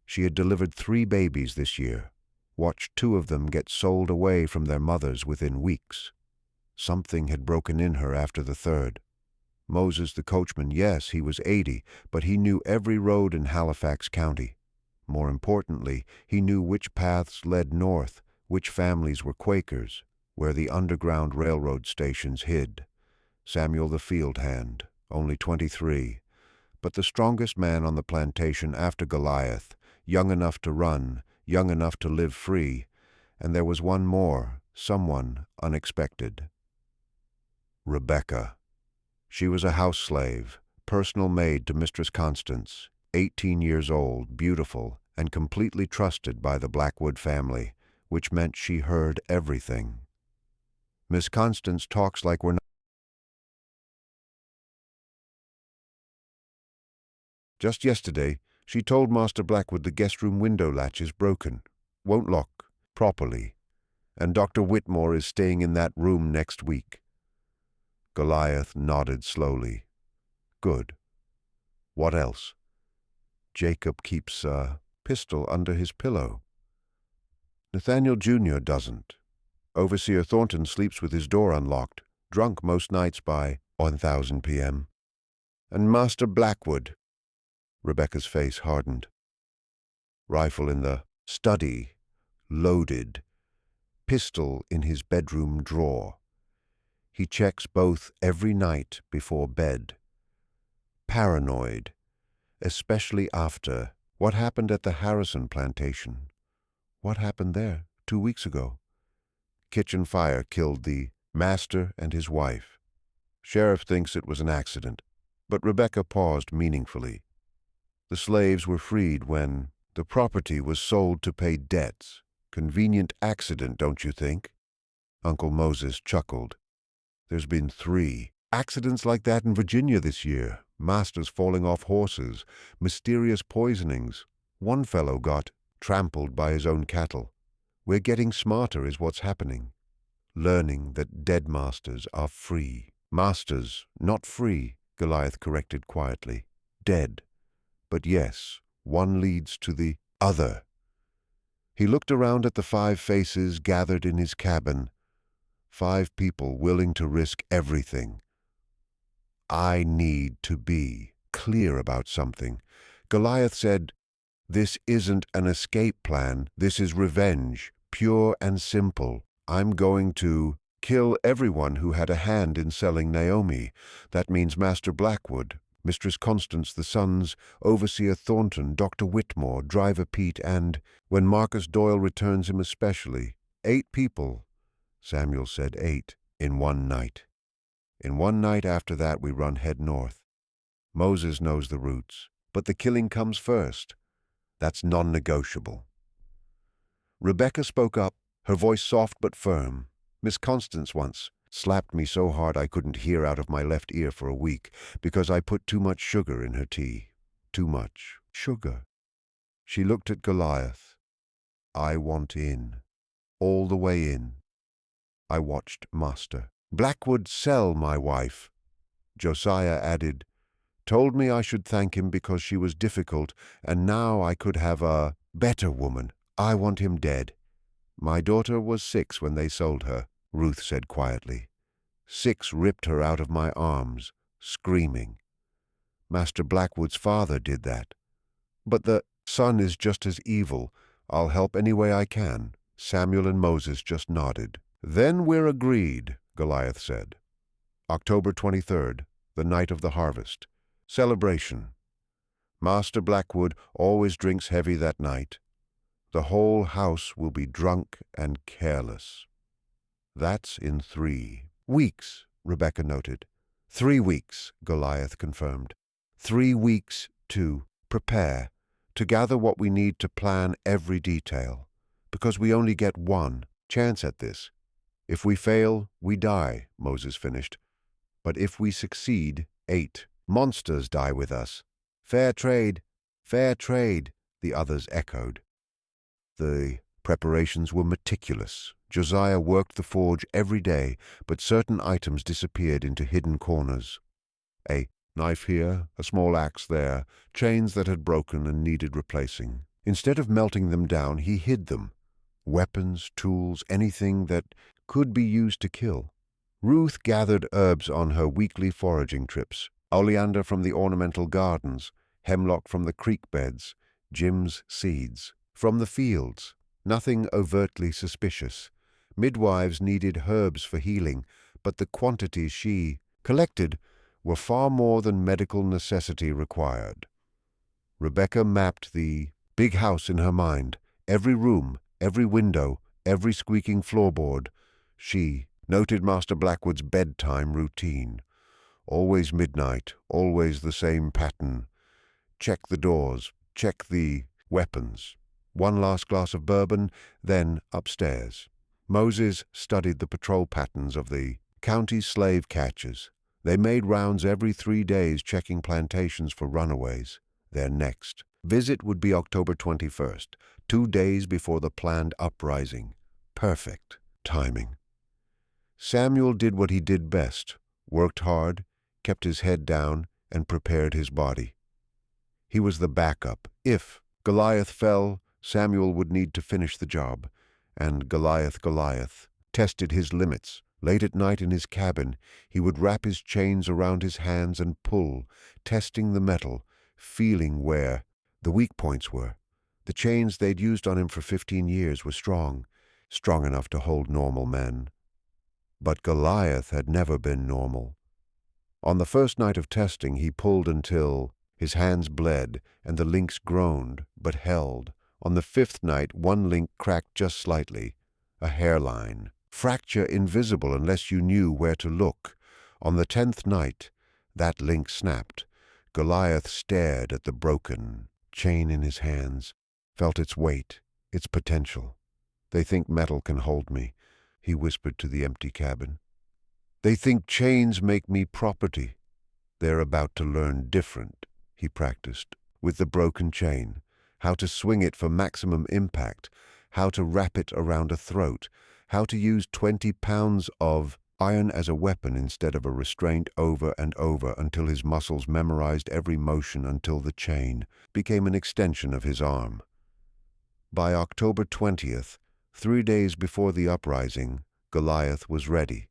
She had delivered 3 babies this year, watched 2 of them get sold away from their mothers within weeks. Something had broken in her after the 3rd. Moses the coachman, yes, he was 80, but he knew every road in Halifax County. More importantly, he knew which paths led north, which families were Quakers, where the underground railroad stations hid. Samuel the field hand, only 23, but the strongest man on the plantation after Goliath, young enough to run, young enough to live free, and there was one more, someone unexpected. Rebecca. She was a house slave, personal maid to Mistress Constance, 18 years old, beautiful, and completely trusted by the Blackwood family, which meant she heard everything. Miss Constance talks like we're not. Just yesterday, she told Master Blackwood the guest room window latch is broken, won't lock properly, and Dr. Whitmore is staying in that room next week. Goliath nodded slowly. Good. What else? Jacob keeps a pistol under his pillow. Nathaniel Jr. doesn't. Overseer Thornton sleeps with his door unlocked, drunk most nights by 1000 p.m. And Master Blackwood. Rebecca's face hardened. Rifle in the study, loaded. Pistol in his bedroom drawer. He checks both every night before bed. Paranoid, especially after what happened at the Harrison plantation. What happened there 2 weeks ago? Kitchen fire killed the master and his wife. Sheriff thinks it was an accident, but Rebecca paused meaningfully. The slaves were freed when the property was sold to pay debts. Convenient accident, don't you think? Uncle Moses chuckled. There's been 3 accidents like that in Virginia this year. Masters falling off horses, mysterious poisonings. One fellow got trampled by his own cattle. We're getting smarter is what's happening. Learning that dead masters are free. Masters, not free, Goliath corrected quietly. Dead. But yes, one leads to the other. He looked around at the 5 faces gathered in his cabin. 5 people willing to risk everything. I need to be clear about something. Goliath said, this isn't an escape plan. This is revenge, pure and simple. I'm going to kill everyone who had a hand in selling Naomi. That means Master Blackwood, Mistress Constance, the sons, Overseer Thornton, Dr. Whitmore, Driver Pete, and, when Marcus Doyle returns him especially, 8 people. Samuel said 8, in one night. In one night after that we run head north. Moses knows the routes, but the killing comes first. That's non-negotiable. Rebecca spoke up, her voice soft but firm. Miss Constance once slapped me so hard I couldn't hear out of my left ear for a week because I put too much sugar in her tea. Too much sugar. She looked at Goliath. I want in. All the way in. I watched Master Blackwood sell my wife. Josiah added, told me I should thank him because she was difficult, and now I could have a better woman. I want him dead. My daughter was 6 when they sold her, Ruth said quietly. 6 ripped her out of my arms, screaming. Master Blackwood's father did that. But the son is just as evil. I'll help any way I can. Samuel and Moses just nodded. Then we're agreed, Goliath said. October 23rd, the night of the harvest. Celebration. Master Blackwood always drinks heavy that night. The whole house will be drunk and careless. That's in 3 weeks, Rebecca noted. 3 weeks, Goliath confirmed. 3 weeks to prepare, to gather what we need to plan every detail. Because we only get one chance at this. If we fail, we die, Moses finished. But if we succeed, 8 monsters die with us. Fair trade, the others echoed. The preparations were meticulous. Josiah worked the forge every day, but certain items disappeared into hidden corners. A knife here, a small axe there, chains that had broken and needed replacing. Instead of melting them down, he hid them. Weapons, tools, anything that could be used to kill. Ruth gathered herbs on her weekly foraging trips. Oleander from the ornamental gardens, hemlock from the creek beds, Jim's seeds. From the fields, nothing overtly suspicious. Midwives needed herbs for healing, but the quantities she collected were far more than medical necessity required. Rebecca mapped the big house in her mind, every room, every window, every squeaking floorboard. She noted Master Blackwood's bedtime routine. Always midnight, always the same pattern. Check the doors, check the weapons. One last glass of bourbon, then upstairs. Moses studied the patrol patterns of the county slave catchers. They made rounds every 3 days checking plantations for runaways. Their next visit would be October 21st, 2 days before the planned uprising. Perfect timing. Samuel did what he did best, worked hard, kept his head down, and prepared his body. He was the backup. If Goliath fell, Samuel would need to finish the job. And Goliath tested his limits. Late at night in his cabin, he would wrap his chains around his hands and pull, testing the metal, feeling where the weak points were. The chains they'd used on him for 15 years were strong enough to hold normal men. But Goliath had never been normal. On the first night of testing, he pulled until his hands bled and the links groaned, but held. On the 5th night, one link cracked just slightly, a hairline. Fracture invisible unless you knew where to look. On the 10th night, that link snapped. Goliath stared at the broken chain in his hands, felt its weight, its potential. "They think metal can hold me," he whispered to the empty cabin. "They think chains make me property. They're about to learn different," he practiced, with the broken chain, how to swing it for maximum impact, how to wrap it around a throat, how to use 20 pounds of iron as a weapon instead of a restraint over and over until his muscles memorized every motion until the chain became an extension of his arm. By October 20th, 3 days before the uprising, Goliath was ready.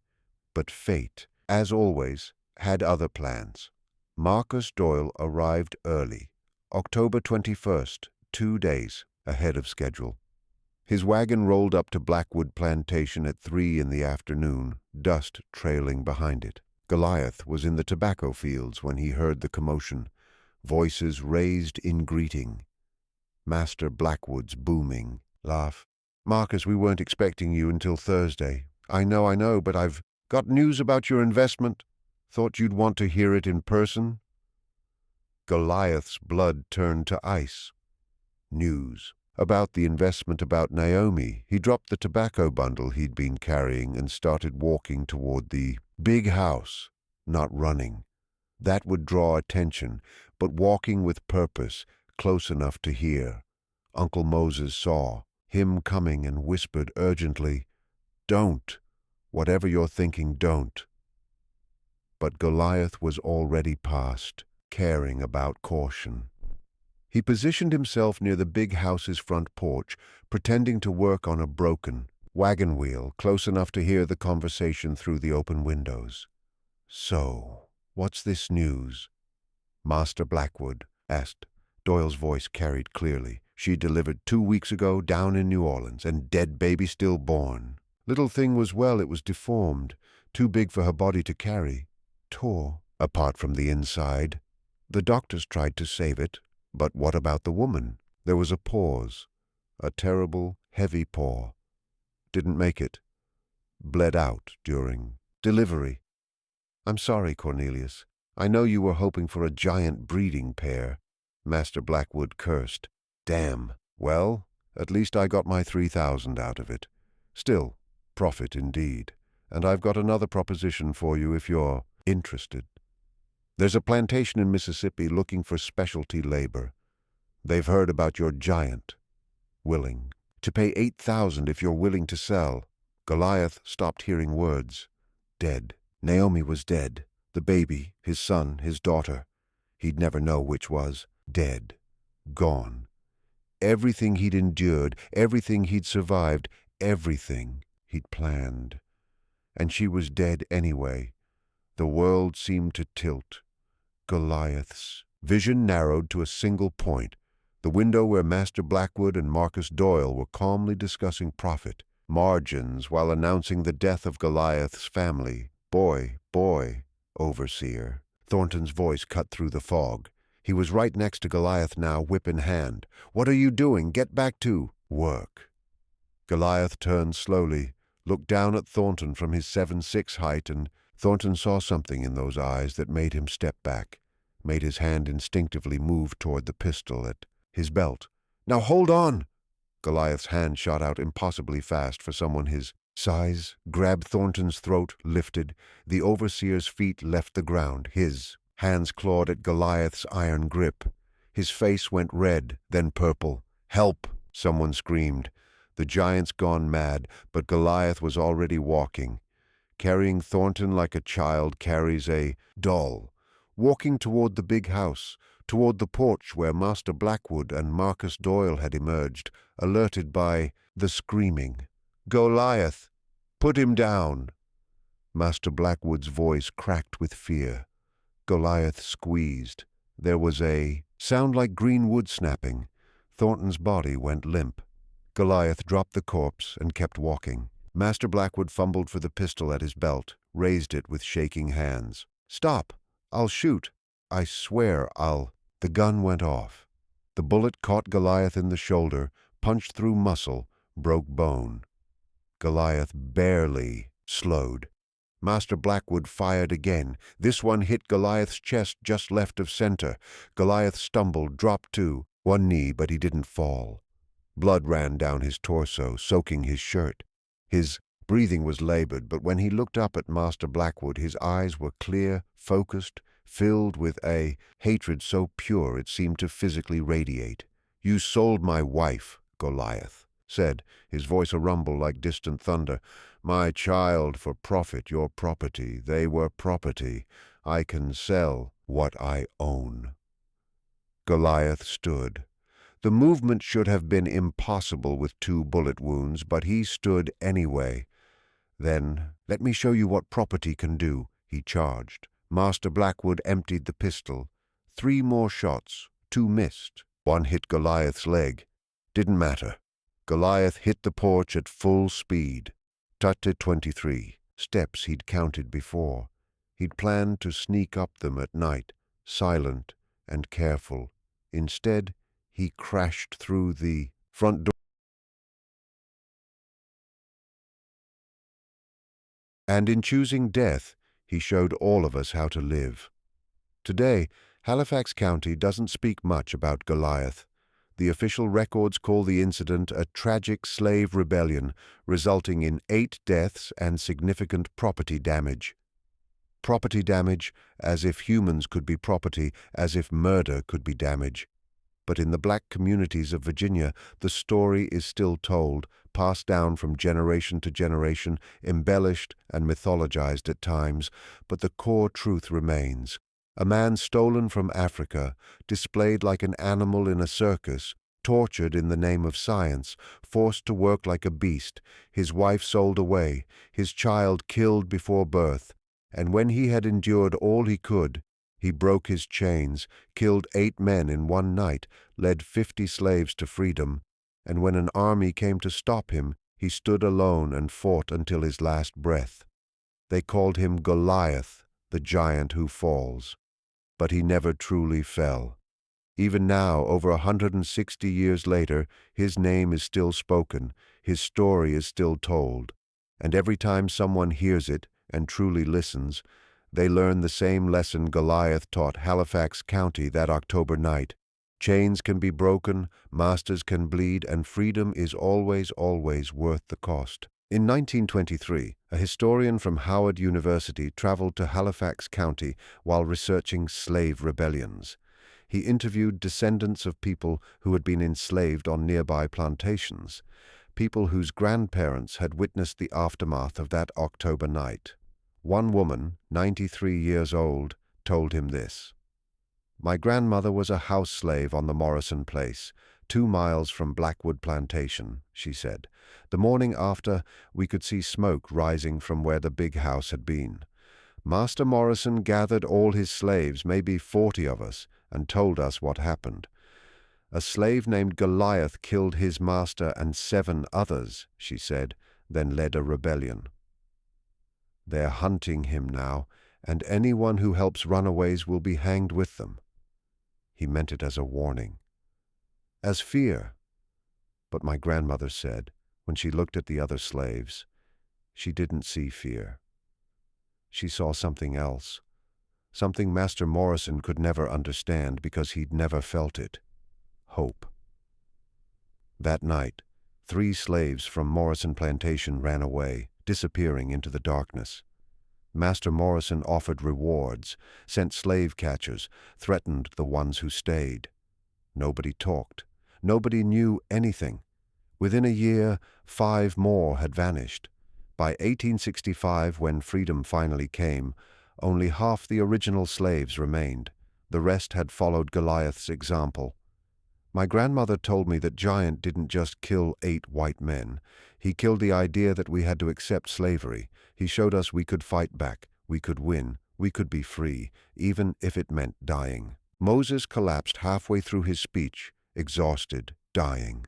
But fate, as always, had other plans. Marcus Doyle arrived early, October 21st, 2 days ahead of schedule. His wagon rolled up to Blackwood Plantation at 3 in the afternoon, dust trailing behind it. Goliath was in the tobacco fields when he heard the commotion, voices raised in greeting. Master Blackwood's booming laugh. "Marcus, we weren't expecting you until Thursday. I know, but I've got news about your investment. Thought you'd want to hear it in person." Goliath's blood turned to ice. News. About the investment, about Naomi. He dropped the tobacco bundle he'd been carrying and started walking toward the big house, not running. That would draw attention, but walking with purpose, close enough to hear. Uncle Moses saw him coming and whispered urgently, "Don't. Whatever you're thinking, don't." But Goliath was already past, caring about caution. He positioned himself near the big house's front porch, pretending to work on a broken wagon wheel, close enough to hear the conversation through the open windows. "So, what's this news?" Master Blackwood asked. Doyle's voice carried clearly. "She delivered 2 weeks ago down in New Orleans, and dead baby still born. Little thing was it was deformed, too big for her body to carry. Tore apart from the inside. The doctors tried to save it. But what about the woman?" There was a pause, a terrible, heavy pause. "Didn't make it. Bled out during delivery." "I'm sorry, Cornelius. I know you were hoping for a giant breeding pair." Master Blackwood cursed. "Damn. Well, at least I got my 3,000 out of it. Still, profit indeed. And I've got another proposition for you if you're interested. There's a plantation in Mississippi looking for specialty labor. They've heard about your giant. Willing to pay 8,000 if you're willing to sell. Goliath stopped hearing words. Dead. Naomi was dead. The baby, his son, his daughter. He'd never know which was. Dead. Gone. Everything he'd endured, everything he'd survived, everything he'd planned. And she was dead anyway. The world seemed to tilt. Goliath's vision narrowed to a single point, the window where Master Blackwood and Marcus Doyle were calmly discussing profit, margins, while announcing the death of Goliath's family. Boy, overseer. Thornton's voice cut through the fog. He was right next to Goliath now, whip in hand. What are you doing? Get back to work. Goliath turned slowly, looked down at Thornton from his 7'6" height, and Thornton saw something in those eyes that made him step back, made his hand instinctively move toward the pistol at his belt. Now hold on! Goliath's hand shot out impossibly fast for someone his size, grabbed Thornton's throat, lifted. The overseer's feet left the ground. His hands clawed at Goliath's iron grip. His face went red, then purple. Help! Someone screamed. The giant's gone mad, but Goliath was already walking, carrying Thornton like a child carries a doll, walking toward the big house, toward the porch where Master Blackwood and Marcus Doyle had emerged, alerted by the screaming. Goliath! Put him down! Master Blackwood's voice cracked with fear. Goliath squeezed. There was a sound like green wood snapping. Thornton's body went limp. Goliath dropped the corpse and kept walking. Master Blackwood fumbled for the pistol at his belt, raised it with shaking hands. Stop! I'll shoot! I swear I'll... The gun went off. The bullet caught Goliath in the shoulder, punched through muscle, broke bone. Goliath barely slowed. Master Blackwood fired again. This one hit Goliath's chest just left of center. Goliath stumbled, dropped to one knee, but he didn't fall. Blood ran down his torso, soaking his shirt. His breathing was labored, but when he looked up at Master Blackwood, his eyes were clear, focused, filled with a hatred so pure it seemed to physically radiate. You sold my wife, Goliath said, his voice a rumble like distant thunder. My child for profit, your property. They were property. I can sell what I own. Goliath stood. The movement should have been impossible with 2 bullet wounds, but he stood anyway. Then, let me show you what property can do, he charged. Master Blackwood emptied the pistol. 3 more shots. 2 missed. 1 hit Goliath's leg. Didn't matter. Goliath hit the porch at full speed. Tutted 23. Steps he'd counted before. He'd planned to sneak up them at night, silent and careful. Instead, he crashed through the front door. And in choosing death, he showed all of us how to live. Today, Halifax County doesn't speak much about Goliath. The official records call the incident a tragic slave rebellion, resulting in 8 deaths and significant property damage. Property damage, as if humans could be property, as if murder could be damage. But in the black communities of Virginia, the story is still told, passed down from generation to generation, embellished and mythologized at times, but the core truth remains. A man stolen from Africa, displayed like an animal in a circus, tortured in the name of science, forced to work like a beast, his wife sold away, his child killed before birth, and when he had endured all he could, he broke his chains, killed 8 men in one night, led 50 slaves to freedom, and when an army came to stop him, he stood alone and fought until his last breath. They called him Goliath, the giant who falls. But he never truly fell. Even now, over 160 years later, his name is still spoken, his story is still told, and every time someone hears it and truly listens, they learn the same lesson Goliath taught Halifax County that October night. Chains can be broken, masters can bleed, and freedom is always, always worth the cost. In 1923, a historian from Howard University traveled to Halifax County while researching slave rebellions. He interviewed descendants of people who had been enslaved on nearby plantations, people whose grandparents had witnessed the aftermath of that October night. One woman, 93 years old, told him this. "My grandmother was a house slave on the Morrison place, 2 miles from Blackwood Plantation," she said. "The morning after, we could see smoke rising from where the big house had been. Master Morrison gathered all his slaves, maybe 40 of us, and told us what happened. A slave named Goliath killed his master and 7 others," she said, "then led a rebellion. They're hunting him now, and anyone who helps runaways will be hanged with them." He meant it as a warning, as fear. But my grandmother said, when she looked at the other slaves, she didn't see fear. She saw something else, something Master Morrison could never understand because he'd never felt it: hope. That night, 3 slaves from Morrison Plantation ran away, disappearing into the darkness. Master Morrison offered rewards, sent slave catchers, threatened the ones who stayed. Nobody talked. Nobody knew anything. Within a year, 5 more had vanished. By 1865, when freedom finally came, only half the original slaves remained. The rest had followed Goliath's example. My grandmother told me that Giant didn't just kill 8 white men. He killed the idea that we had to accept slavery. He showed us we could fight back, we could win, we could be free, even if it meant dying. Moses collapsed halfway through his speech, exhausted, dying.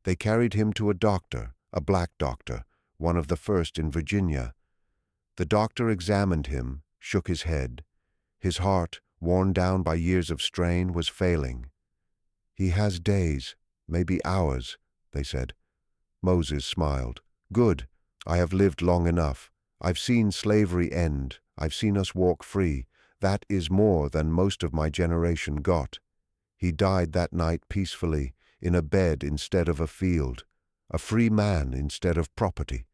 They carried him to a doctor, a black doctor, one of the first in Virginia. The doctor examined him, shook his head. His heart, worn down by years of strain, was failing. "He has days, maybe hours," they said. Moses smiled. "Good. I have lived long enough. I've seen slavery end. I've seen us walk free. That is more than most of my generation got." He died that night peacefully, in a bed instead of a field, a free man instead of property.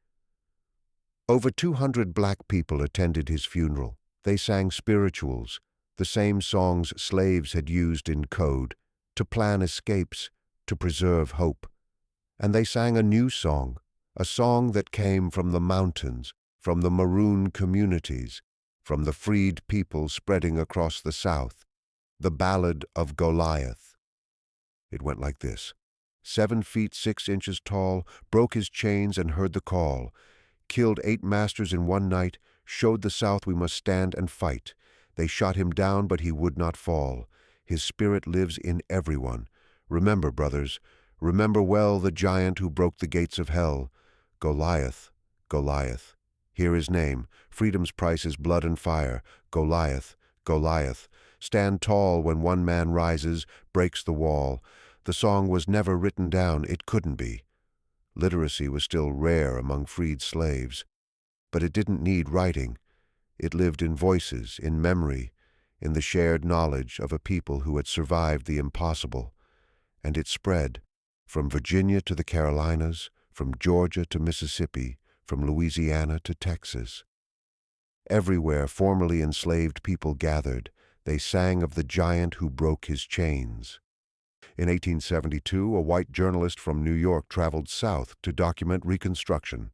Over 200 black people attended his funeral. They sang spirituals, the same songs slaves had used in code, to plan escapes, to preserve hope. And they sang a new song, a song that came from the mountains, from the maroon communities, from the freed people spreading across the South, the Ballad of Goliath. It went like this: 7 feet 6 inches tall, broke his chains and heard the call, killed 8 masters in one night, showed the South we must stand and fight. They shot him down, but he would not fall. His spirit lives in everyone. Remember, brothers, remember well the giant who broke the gates of hell. Goliath, Goliath. Hear his name. Freedom's price is blood and fire. Goliath, Goliath. Stand tall when one man rises, breaks the wall. The song was never written down. It couldn't be. Literacy was still rare among freed slaves. But it didn't need writing. It lived in voices, in memory, in the shared knowledge of a people who had survived the impossible. And it spread, from Virginia to the Carolinas, from Georgia to Mississippi, from Louisiana to Texas. Everywhere formerly enslaved people gathered, they sang of the giant who broke his chains. In 1872, a white journalist from New York traveled south to document Reconstruction.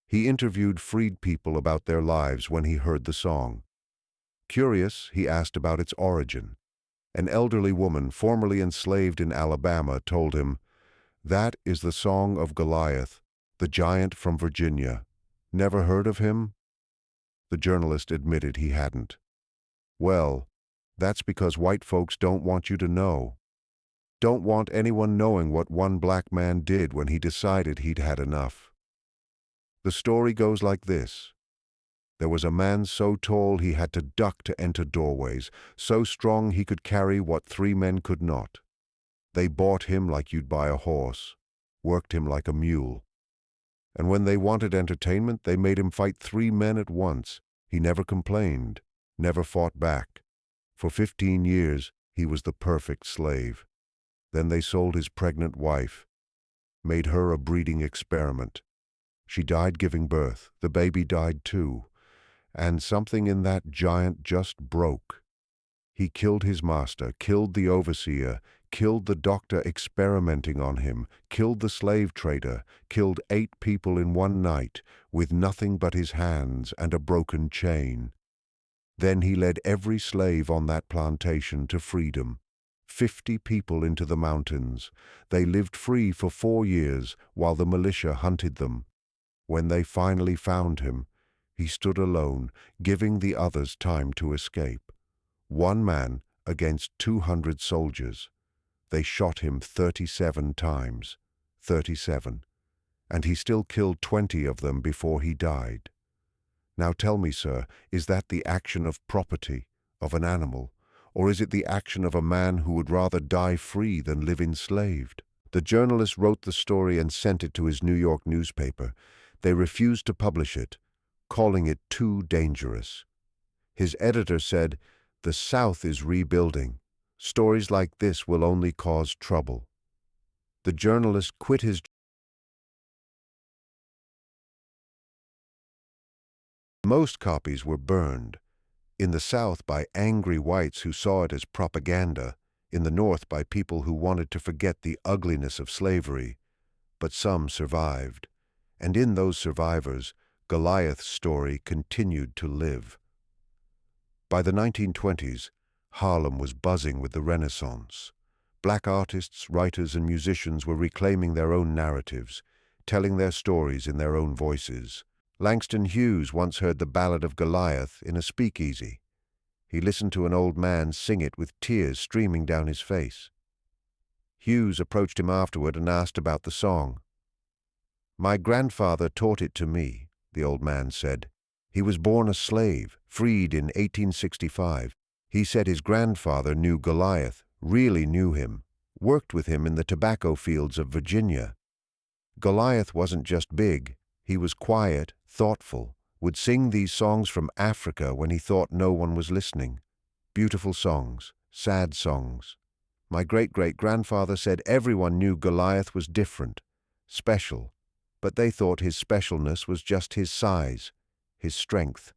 He interviewed freed people about their lives when he heard the song. Curious, he asked about its origin. An elderly woman formerly enslaved in Alabama told him, "That is the song of Goliath, the giant from Virginia. Never heard of him?" The journalist admitted he hadn't. "Well, that's because white folks don't want you to know. Don't want anyone knowing what one black man did when he decided he'd had enough." The story goes like this. There was a man so tall he had to duck to enter doorways, so strong he could carry what 3 men could not. They bought him like you'd buy a horse, worked him like a mule. And when they wanted entertainment, they made him fight 3 men at once. He never complained, never fought back. For 15 years, he was the perfect slave. Then they sold his pregnant wife, made her a breeding experiment. She died giving birth. The baby died too. And something in that giant just broke. He killed his master, killed the overseer, killed the doctor experimenting on him, killed the slave trader, killed 8 people in one night with nothing but his hands and a broken chain. Then he led every slave on that plantation to freedom. 50 people into the mountains. They lived free for 4 years while the militia hunted them. When they finally found him, he stood alone, giving the others time to escape. One man against 200 soldiers. They shot him 37 times. 37. And he still killed 20 of them before he died. Now tell me, sir, is that the action of property, of an animal, or is it the action of a man who would rather die free than live enslaved? The journalist wrote the story and sent it to his New York newspaper. They refused to publish it, calling it too dangerous. His editor said, "The South is rebuilding. Stories like this will only cause trouble." The journalist quit his job. Most copies were burned. In the South by angry whites who saw it as propaganda, in the North by people who wanted to forget the ugliness of slavery. But some survived, and in those survivors, Goliath's story continued to live. By the 1920s, Harlem was buzzing with the Renaissance. Black artists, writers, and musicians were reclaiming their own narratives, telling their stories in their own voices. Langston Hughes once heard the Ballad of Goliath in a speakeasy. He listened to an old man sing it with tears streaming down his face. Hughes approached him afterward and asked about the song. "My grandfather taught it to me," the old man said. "He was born a slave, freed in 1865. He said his grandfather knew Goliath, really knew him, worked with him in the tobacco fields of Virginia. Goliath wasn't just big. He was quiet, thoughtful, would sing these songs from Africa when he thought no one was listening. Beautiful songs, sad songs. My great-great-grandfather said everyone knew Goliath was different, special, but they thought his specialness was just his size, his strength.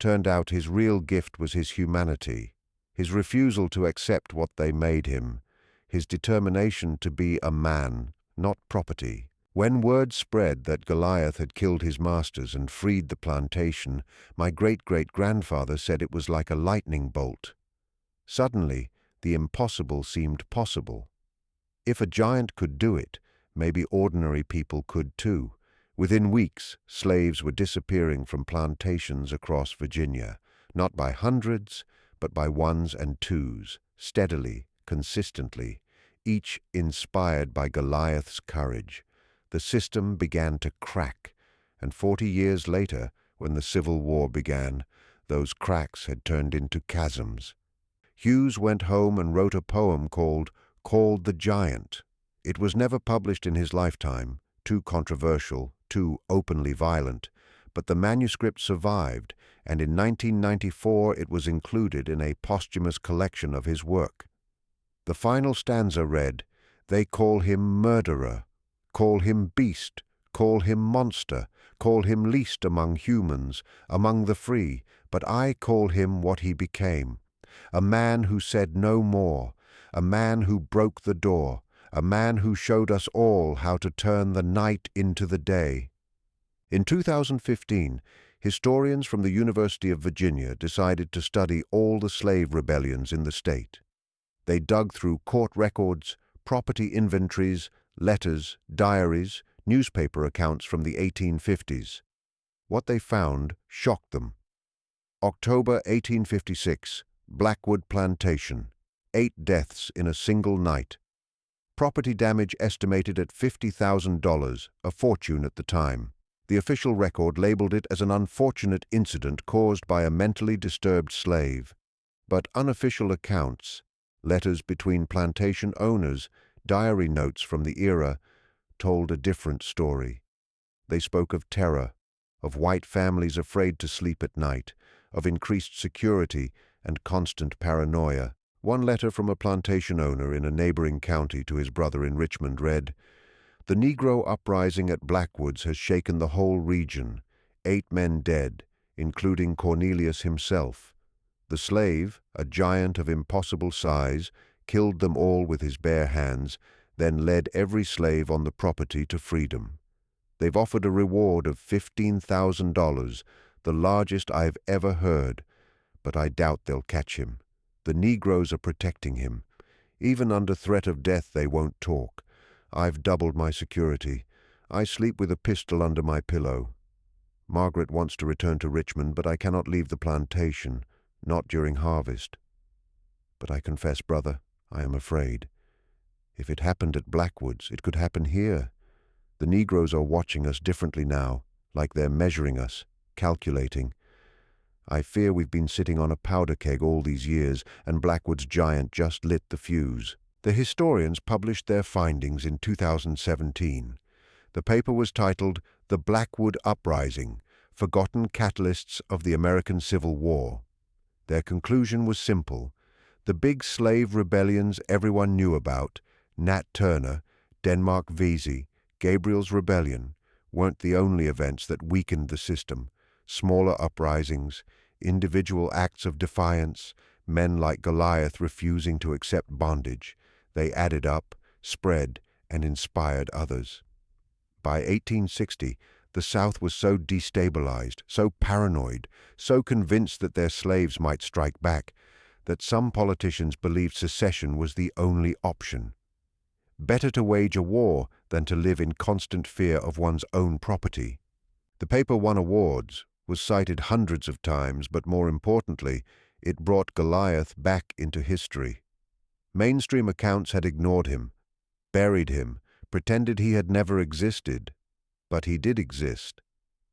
Turned out his real gift was his humanity, his refusal to accept what they made him, his determination to be a man, not property. When word spread that Goliath had killed his masters and freed the plantation, my great-great-grandfather said it was like a lightning bolt. Suddenly, the impossible seemed possible. If a giant could do it, maybe ordinary people could too. Within weeks, slaves were disappearing from plantations across Virginia, not by hundreds, but by ones and twos, steadily, consistently, each inspired by Goliath's courage. The system began to crack, and 40 years later, when the Civil War began, those cracks had turned into chasms. Hughes went home and wrote a poem called the Giant. It was never published in his lifetime, too controversial, too openly violent, but the manuscript survived, and in 1994 it was included in a posthumous collection of his work. The final stanza read, "They call him murderer, call him beast, call him monster, call him least among humans, among the free, but I call him what he became. A man who said no more, a man who broke the door, a man who showed us all how to turn the night into the day." In 2015, historians from the University of Virginia decided to study all the slave rebellions in the state. They dug through court records, property inventories, letters, diaries, newspaper accounts from the 1850s. What they found shocked them. October 1856, Blackwood Plantation. 8 deaths in a single night. Property damage estimated at $50,000, a fortune at the time. The official record labeled it as an unfortunate incident caused by a mentally disturbed slave. But unofficial accounts, letters between plantation owners, diary notes from the era, told a different story. They spoke of terror, of white families afraid to sleep at night, of increased security and constant paranoia. One letter from a plantation owner in a neighboring county to his brother in Richmond read, The Negro uprising at Blackwoods has shaken the whole region. 8 men dead, including Cornelius himself. The slave, a giant of impossible size, killed them all with his bare hands, then led every slave on the property to freedom. They've offered a reward of $15,000, the largest I've ever heard, but I doubt they'll catch him. The Negroes are protecting him. Even under threat of death, they won't talk. I've doubled my security. I sleep with a pistol under my pillow. Margaret wants to return to Richmond, but I cannot leave the plantation, not during harvest. But I confess, brother, I am afraid. If it happened at Blackwoods, it could happen here. The Negroes are watching us differently now, like they're measuring us, calculating. I fear we've been sitting on a powder keg all these years, and Blackwood's giant just lit the fuse. The historians published their findings in 2017. The paper was titled The Blackwood Uprising: Forgotten Catalysts of the American Civil War. Their conclusion was simple. The big slave rebellions everyone knew about, Nat Turner, Denmark Vesey, Gabriel's Rebellion, weren't the only events that weakened the system. Smaller uprisings, individual acts of defiance, men like Goliath refusing to accept bondage, they added up, spread, and inspired others. By 1860, the South was so destabilized, so paranoid, so convinced that their slaves might strike back, that some politicians believed secession was the only option. Better to wage a war than to live in constant fear of one's own property. The paper won awards, was cited hundreds of times, but more importantly, it brought Goliath back into history. Mainstream accounts had ignored him, buried him, pretended he had never existed. But he did exist,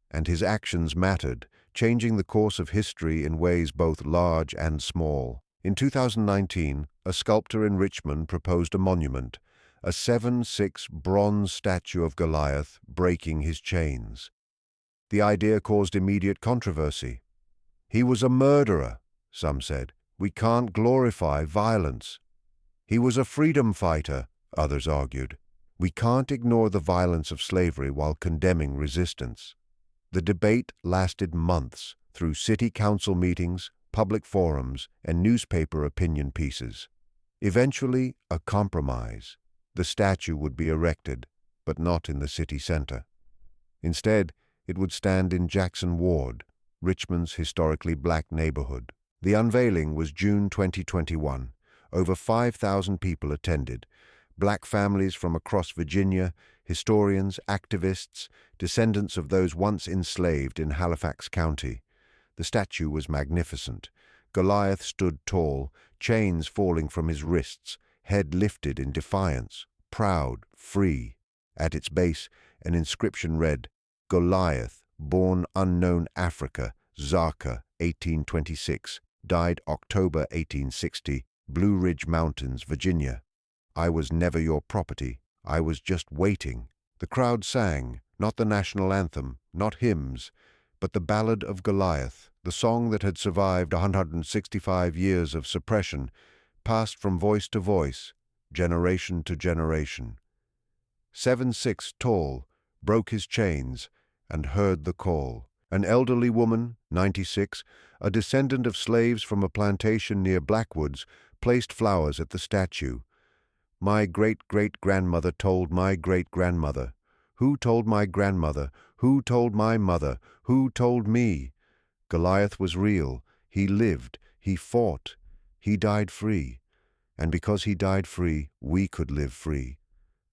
and his actions mattered, changing the course of history in ways both large and small. In 2019, a sculptor in Richmond proposed a monument, a 7'6" bronze statue of Goliath breaking his chains. The idea caused immediate controversy. He was a murderer, some said. We can't glorify violence. He was a freedom fighter, others argued. We can't ignore the violence of slavery while condemning resistance. The debate lasted months through city council meetings, public forums, and newspaper opinion pieces. Eventually, a compromise. The statue would be erected, but not in the city center. Instead, it would stand in Jackson Ward, Richmond's historically black neighborhood. The unveiling was June 2021. Over 5,000 people attended. Black families from across Virginia, historians, activists, descendants of those once enslaved in Halifax County. The statue was magnificent. Goliath stood tall, chains falling from his wrists, head lifted in defiance, proud, free. At its base, an inscription read, Goliath, born unknown Africa, Zaka, 1826, died October 1860, Blue Ridge Mountains, Virginia. I was never your property. I was just waiting. The crowd sang, not the national anthem, not hymns, but the Ballad of Goliath, the song that had survived 165 years of suppression, passed from voice to voice, generation to generation. 7'6" tall, broke his chains, and heard the call. An elderly woman, 96, a descendant of slaves from a plantation near Blackwoods, placed flowers at the statue. My great-great-grandmother told my great-grandmother. Who told my grandmother? Who told my mother? Who told me? Goliath was real. He lived. He fought. He died free. And because he died free, we could live free.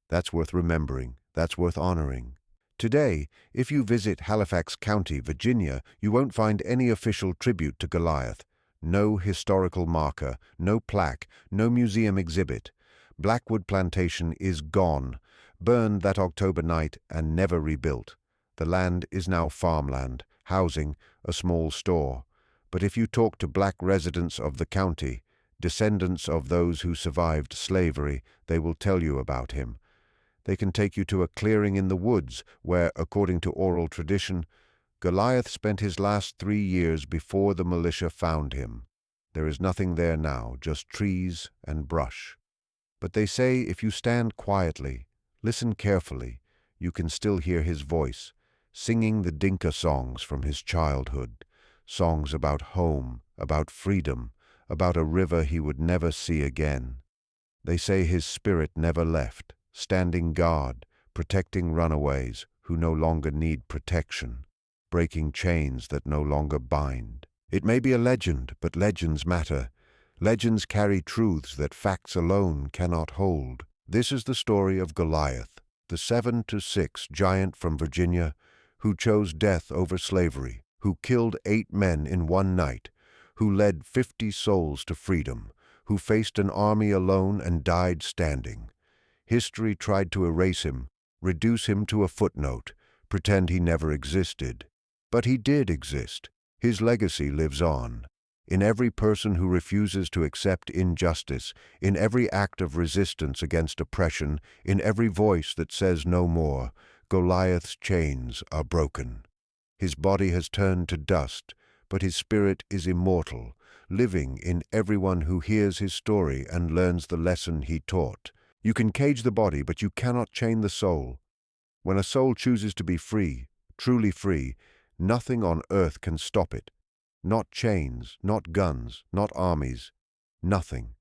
That's worth remembering. That's worth honoring. Today, if you visit Halifax County, Virginia, you won't find any official tribute to Goliath. No historical marker, no plaque, no museum exhibit. Blackwood Plantation is gone, burned that October night and never rebuilt. The land is now farmland, housing, a small store. But if you talk to black residents of the county, descendants of those who survived slavery, they will tell you about him. They can take you to a clearing in the woods where, according to oral tradition, Goliath spent his last 3 years before the militia found him. There is nothing there now, just trees and brush. But they say if you stand quietly, Listen carefully. You can still hear his voice, singing the Dinka songs from his childhood, songs about home, about freedom, about a river he would never see again. They say his spirit never left, standing guard, protecting runaways who no longer need protection, breaking chains that no longer bind. It may be a legend, but legends matter. Legends carry truths that facts alone cannot hold. This is the story of Goliath, the 7'6" giant from Virginia, who chose death over slavery, who killed 8 men in one night, who led 50 souls to freedom, who faced an army alone and died standing. History tried to erase him, reduce him to a footnote, pretend he never existed. But he did exist. His legacy lives on. In every person who refuses to accept injustice, in every act of resistance against oppression, in every voice that says no more, Goliath's chains are broken. His body has turned to dust, but his spirit is immortal, living in everyone who hears his story and learns the lesson he taught. You can cage the body, but you cannot chain the soul. When a soul chooses to be free, truly free, nothing on earth can stop it. Not chains, not guns, not armies, nothing.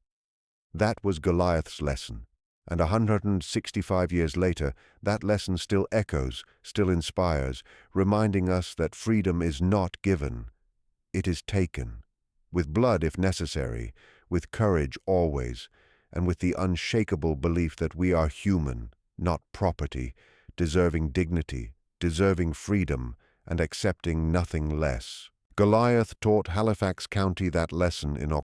That was Goliath's lesson. And 165 years later, that lesson still echoes, still inspires, reminding us that freedom is not given. It is taken. With blood if necessary, with courage always, and with the unshakable belief that we are human, not property, deserving dignity, deserving freedom, and accepting nothing less. Goliath taught Halifax County that lesson in